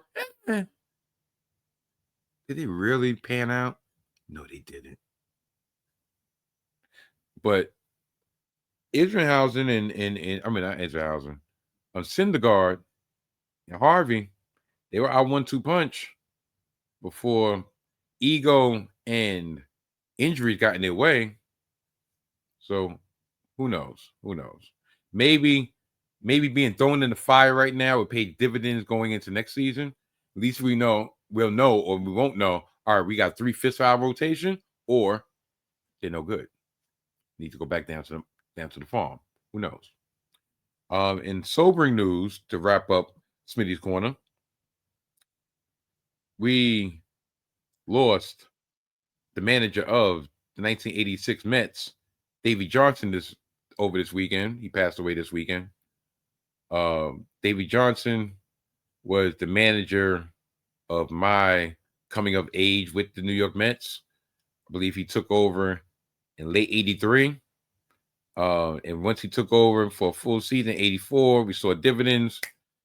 Did they really pan out? No, they didn't. But Isringhausen and not Isringhausen, Syndergaard and Harvey, they were our 1-2 punch before ego and injuries got in their way. So who knows? Who knows? Maybe being thrown in the fire right now will pay dividends going into next season. At least we'll know, or we won't know. All right, we got 3/5 of our rotation, or they're no good. Need to go back down to the farm. Who knows? In sobering news, to wrap up Smitty's Corner, we lost the manager of the 1986 Mets, Davey Johnson, this weekend. He passed away this weekend. Davey Johnson was the manager of my coming of age with the New York Mets. I believe he took over in late '83. And once he took over for a full season, '84, we saw dividends.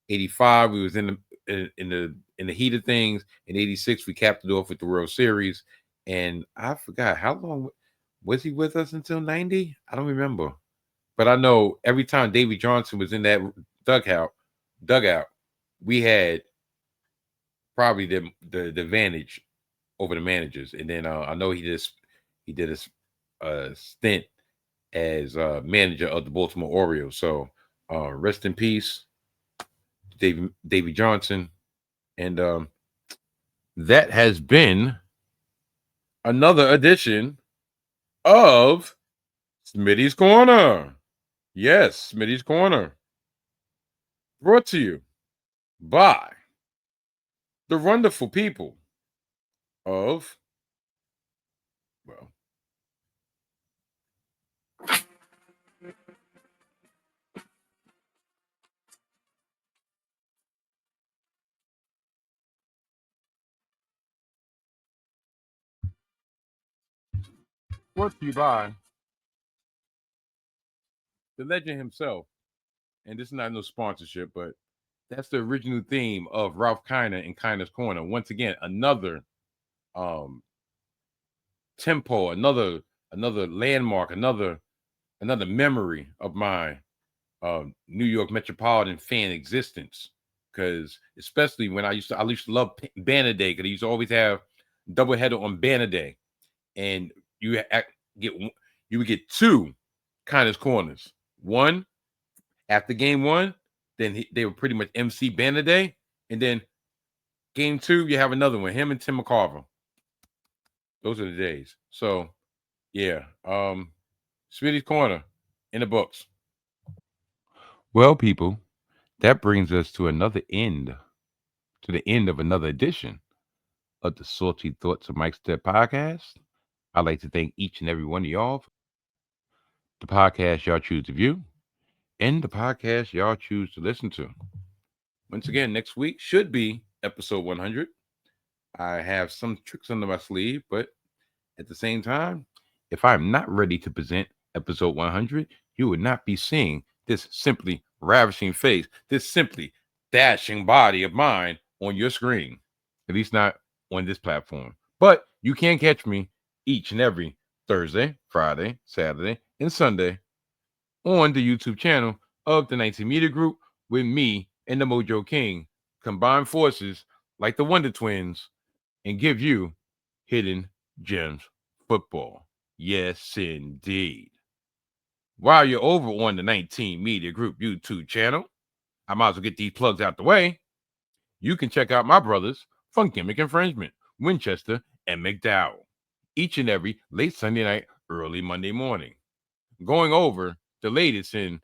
'85, we was in the heat of things. In '86, we capped it off with the World Series. And I forgot, how long was he with us until '90? I don't remember. But I know every time Davey Johnson was in that dugout, we had probably the advantage over the managers. And then I know he did a stint as manager of the Baltimore Orioles. So rest in peace, Davey Johnson. And that has been another edition of Smitty's Corner. Yes, Smitty's Corner. Brought to you by the wonderful people of, well, brought to you by the legend himself. And this is not no sponsorship, but that's the original theme of Ralph Kiner and Kiner's Corner. Once again, another tempo, another landmark, another memory of my New York metropolitan fan existence. Because especially when I used to love Banner Day, because I used to always have doubleheader on Banner Day, and you would get two Kiner's Corners. One after game one, then they were pretty much MC Banner Day, and then game two you have another one, him and Tim McCarver. Those are the days. So yeah, Smitty's Corner in the books. Well, people, that brings us to the end of another edition of the Salty Thoughts of Mike Steph podcast. I'd like to thank each and every one of y'all for the podcast y'all choose to view and the podcast y'all choose to listen to. Once again, next week should be episode 100. I have some tricks under my sleeve, but at the same time, if I'm not ready to present episode 100, you would not be seeing this simply ravishing face, this simply dashing body of mine on your screen, at least not on this platform. But you can catch me each and every Thursday, Friday, Saturday, and Sunday on the YouTube channel of the 19 Media Group with me and the Mojo King combine forces like the Wonder Twins and give you Hidden Gems football. Yes, indeed. While you're over on the 19 Media Group YouTube channel, I might as well get these plugs out the way. You can check out my brothers from Gimmick Infringement, Winchester, and McDowell, each and every late Sunday night, early Monday morning, going over the latest in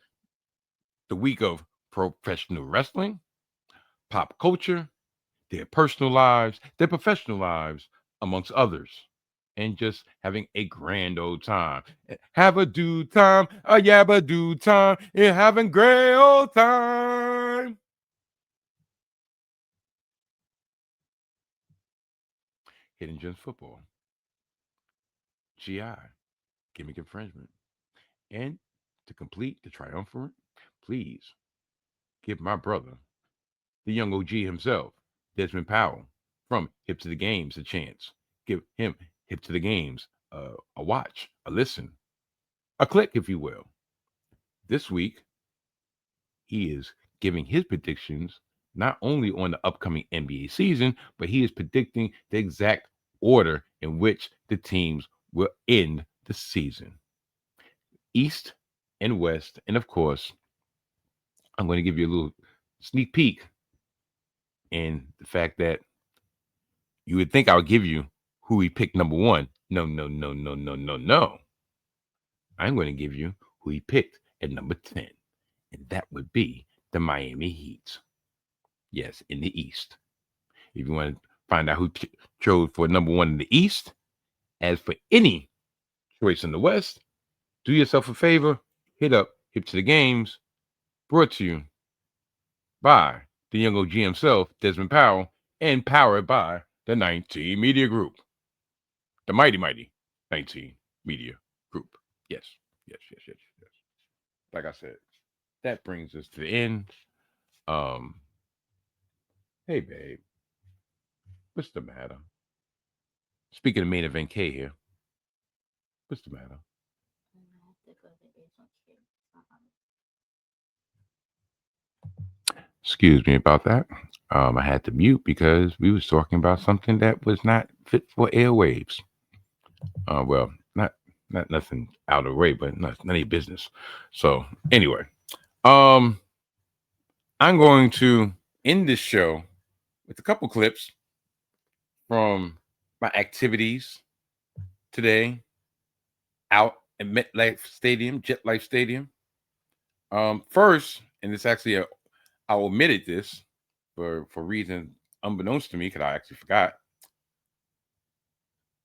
the week of professional wrestling, pop culture, their personal lives, their professional lives, amongst others, and just having a grand old time. Have a do time, a yabba do time, and having great old time. Hidden Gems Football, GI, Gimmick Infringement. And to complete the triumvirate, please give my brother, the young OG himself, Desmond Powell, from Hip to the Games, a chance. Give him Hip to the Games a watch, a listen, a click, if you will. This week, he is giving his predictions not only on the upcoming NBA season, but he is predicting the exact order in which the teams will end the season. East and West. And of course, I'm going to give you a little sneak peek in the fact that you would think I would give you who he picked number one. No. I'm going to give you who he picked at number 10. And that would be the Miami Heat. Yes, in the East. If you want to find out who chose for number one in the East, as for any choice in the West, do yourself a favor, hit up Hip to the Games, brought to you by the young OG himself, Desmond Powell, and powered by the 19 Media Group. The mighty 19 Media Group. Yes. Like I said, that brings us to the end. Hey, babe. What's the matter? Speaking of main event K here. What's the matter? Excuse me about that. I had to mute because we was talking about something that was not fit for airwaves. Well, not nothing out of the way, but none of your business. So anyway, I'm going to end this show with a couple clips from my activities today out at MetLife Stadium. First, and it's actually I omitted this for reasons unbeknownst to me because I actually forgot.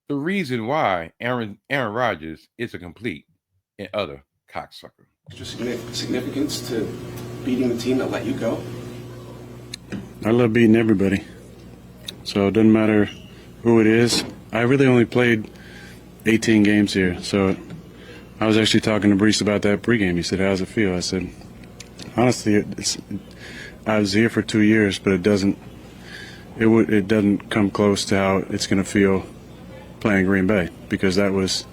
The reason why Aaron Rodgers is a complete and utter cocksucker. Just significance to beating the team that let you go? I love beating everybody. So it doesn't matter who it is. I really only played 18 games here. So I was actually talking to Brees about that pregame. He said, how's it feel? I said, honestly, I was here for 2 years, but it doesn't come close to how it's going to feel playing Green Bay, because that was,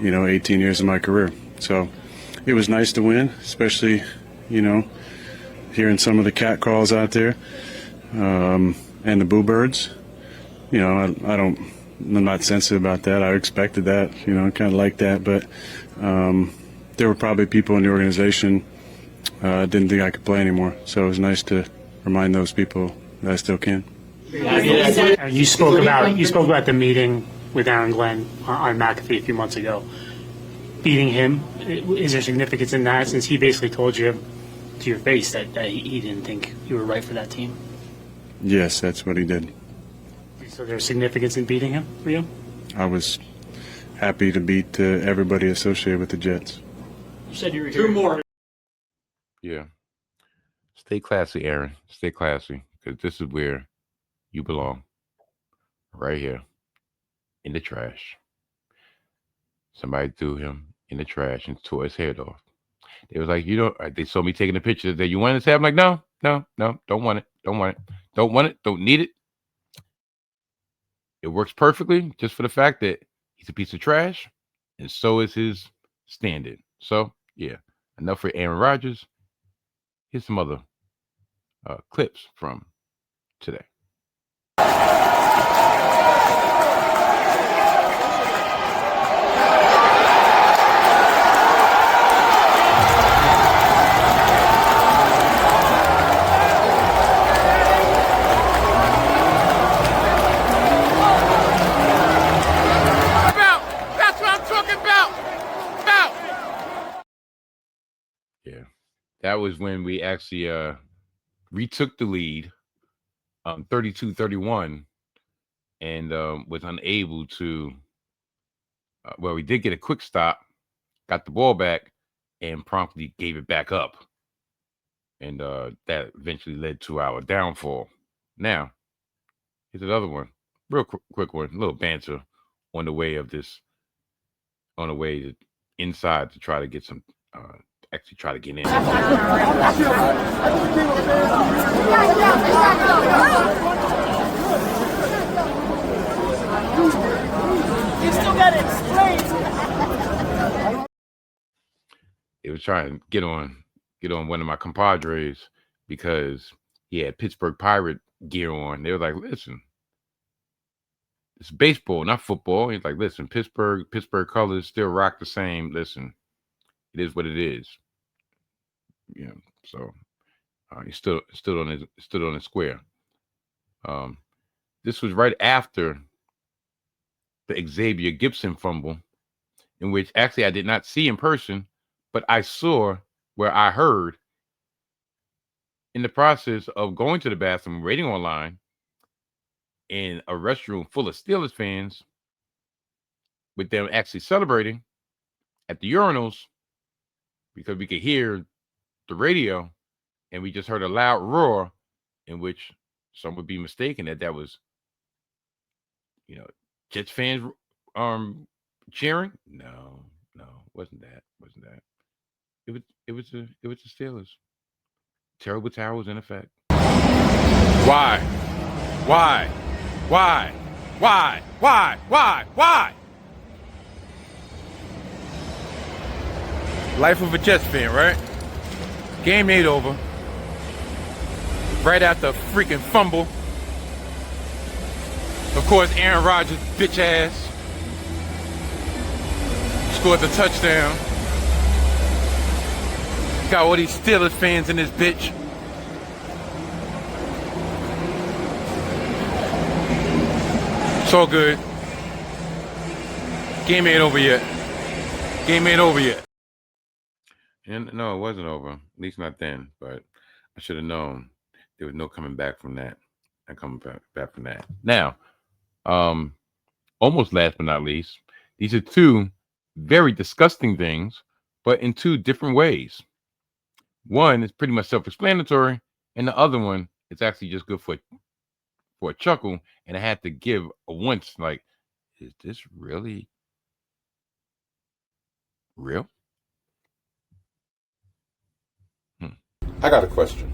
18 years of my career. So it was nice to win, especially, hearing some of the cat calls out there, and the boo birds. I'm not sensitive about that. I expected that, kind of like that, but there were probably people in the organization didn't think I could play anymore. So it was nice to remind those people that I still can. You spoke about the meeting with Aaron Glenn on McAfee a few months ago. Beating him, is there significance in that, since he basically told you to your face that he didn't think you were right for that team? Yes, that's what he did. So there's significance in beating him for you? I was happy to beat everybody associated with the Jets. You said you were here. 2 more. Yeah. Stay classy, Aaron. Stay classy, because this is where you belong. Right here. In the trash. Somebody threw him in the trash and tore his head off. They was like, they saw me taking a picture that you wanted to say. I'm like, no, don't want it. Don't need it. It works perfectly just for the fact that he's a piece of trash, and so is his standard. So, yeah, enough for Aaron Rodgers. Here's some other clips from today. That was when we actually retook the lead 32-31 and was unable to we did get a quick stop, got the ball back, and promptly gave it back up. And that eventually led to our downfall. Now, here's another one. Real quick one, a little banter on the way inside to try to get some actually try to get in. You still got it straight. It was trying to get on one of my compadres because he had Pittsburgh Pirate gear on. They were like, listen, it's baseball, not football. He's like, listen, Pittsburgh colors still rock the same. Listen, it is what it is. So he stood on his square. This was right after the Xavier Gibson fumble, in which actually I did not see in person, but I saw where I heard in the process of going to the bathroom, waiting online in a restroom full of Steelers fans, with them actually celebrating at the urinals, because we could hear the radio, and we just heard a loud roar in which some would be mistaken that was, Jets fans cheering. No, wasn't that. It was the Steelers. Terrible tower was in effect. Why? Life of a Jets fan, right? Game ain't over. Right after a freaking fumble. Of course, Aaron Rodgers, bitch ass, scored the touchdown. Got all these Steelers fans in this bitch. It's all good. Game ain't over yet. And no, it wasn't over. At least not then. But I should have known there was no coming back from that. Now, almost last but not least, these are two very disgusting things, but in two different ways. One is pretty much self-explanatory, and the other one is actually just good for a chuckle. And I had to give a once, like, is this really real? I got a question.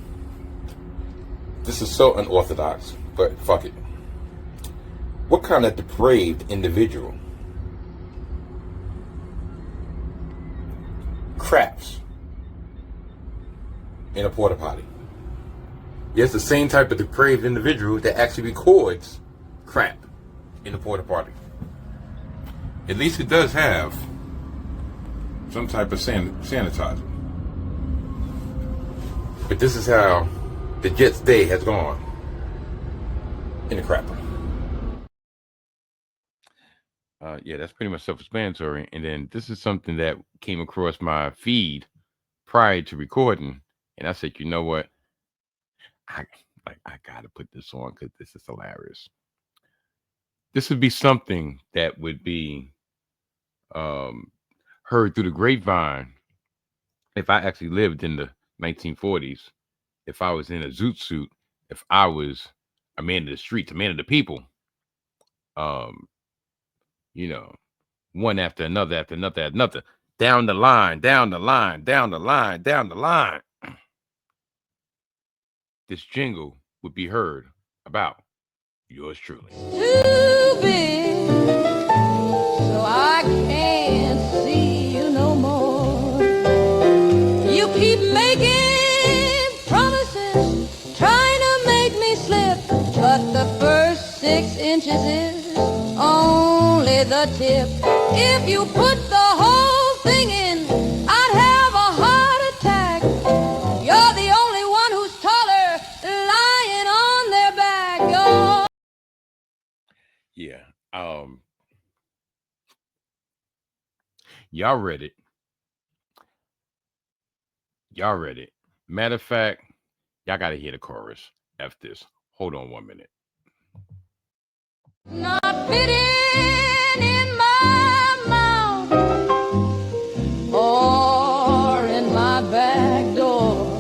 This is so unorthodox, but fuck it. What kind of depraved individual craps in a porta potty? Yes, the same type of depraved individual that actually records crap in a porta potty. At least it does have some type of sanitizer. But this is how the Jets' day has gone in the crapper. Yeah, that's pretty much self-explanatory. And then this is something that came across my feed prior to recording, and I said, you know what? I gotta put this on because this is hilarious. This would be something that would be heard through the grapevine if I actually lived in the 1940s, if I was in a zoot suit, if I was a man of the streets, a man of the people. One after another, down the line. This jingle would be heard about yours truly. Too big, so I can't see you no more. You keep making promises, trying to make me slip, but the first 6 inches is only the tip. If you put the whole thing in, I'd have a heart attack. You're the only one who's taller, lying on their back. Yeah. Y'all read it. Matter of fact, y'all gotta hear the chorus. F this. Hold on 1 minute. Not fitting in my mouth or in my back door.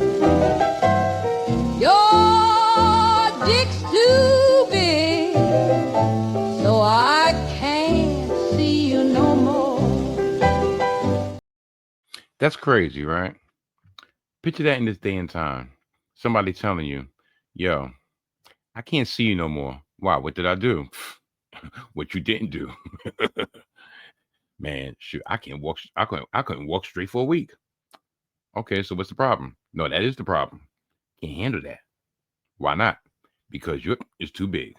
Your dick's too big, so I can't see you no more. That's crazy, right? Picture that in this day and time. Somebody telling you, yo, I can't see you no more. Wow, what did I do? What you didn't do. Man, shoot, I couldn't walk straight for a week. Okay, so what's the problem? No, that is the problem. Can't handle that. Why not? Because yours is too big.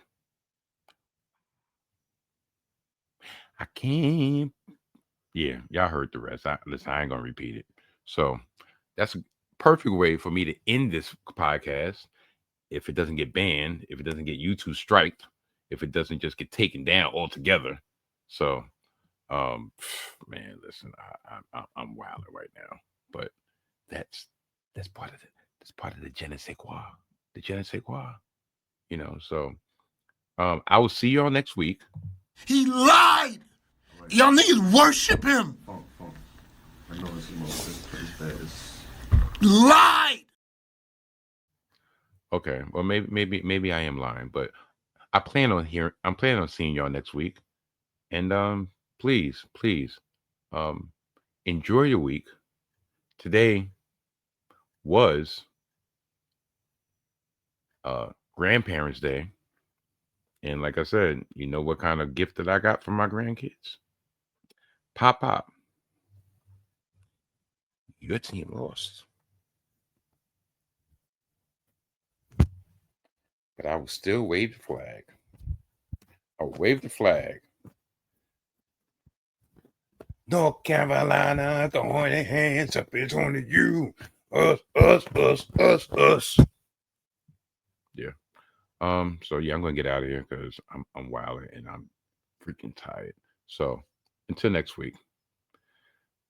I can't. Yeah, y'all heard the rest. Listen, I ain't gonna repeat it. So that's a perfect way for me to end this podcast. If it doesn't get banned, if it doesn't get YouTube striked, if it doesn't just get taken down altogether. So, man, listen, I'm wilding right now, but that's part of the je ne sais quoi, the je ne sais quoi, you know. So, I will see y'all next week. He lied. Y'all niggas worship him. I know it's bad. Lied. Okay, well, maybe I am lying, but I'm planning on seeing y'all next week, and please, enjoy your week. Today was Grandparents' Day, and like I said, you know what kind of gift that I got from my grandkids? Pop, your team lost, but I will still wave the flag. I'll wave the flag. North Carolina, throwing their hands up, it's only you. Us. Yeah. So yeah, I'm gonna get out of here because I'm wilding and I'm freaking tired. So until next week.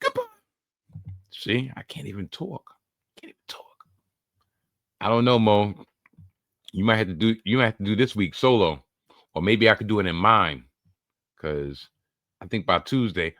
Goodbye. See, I can't even talk. I don't know, Mo. You might have to do this week solo, or maybe I could do it in mine, because I think by Tuesday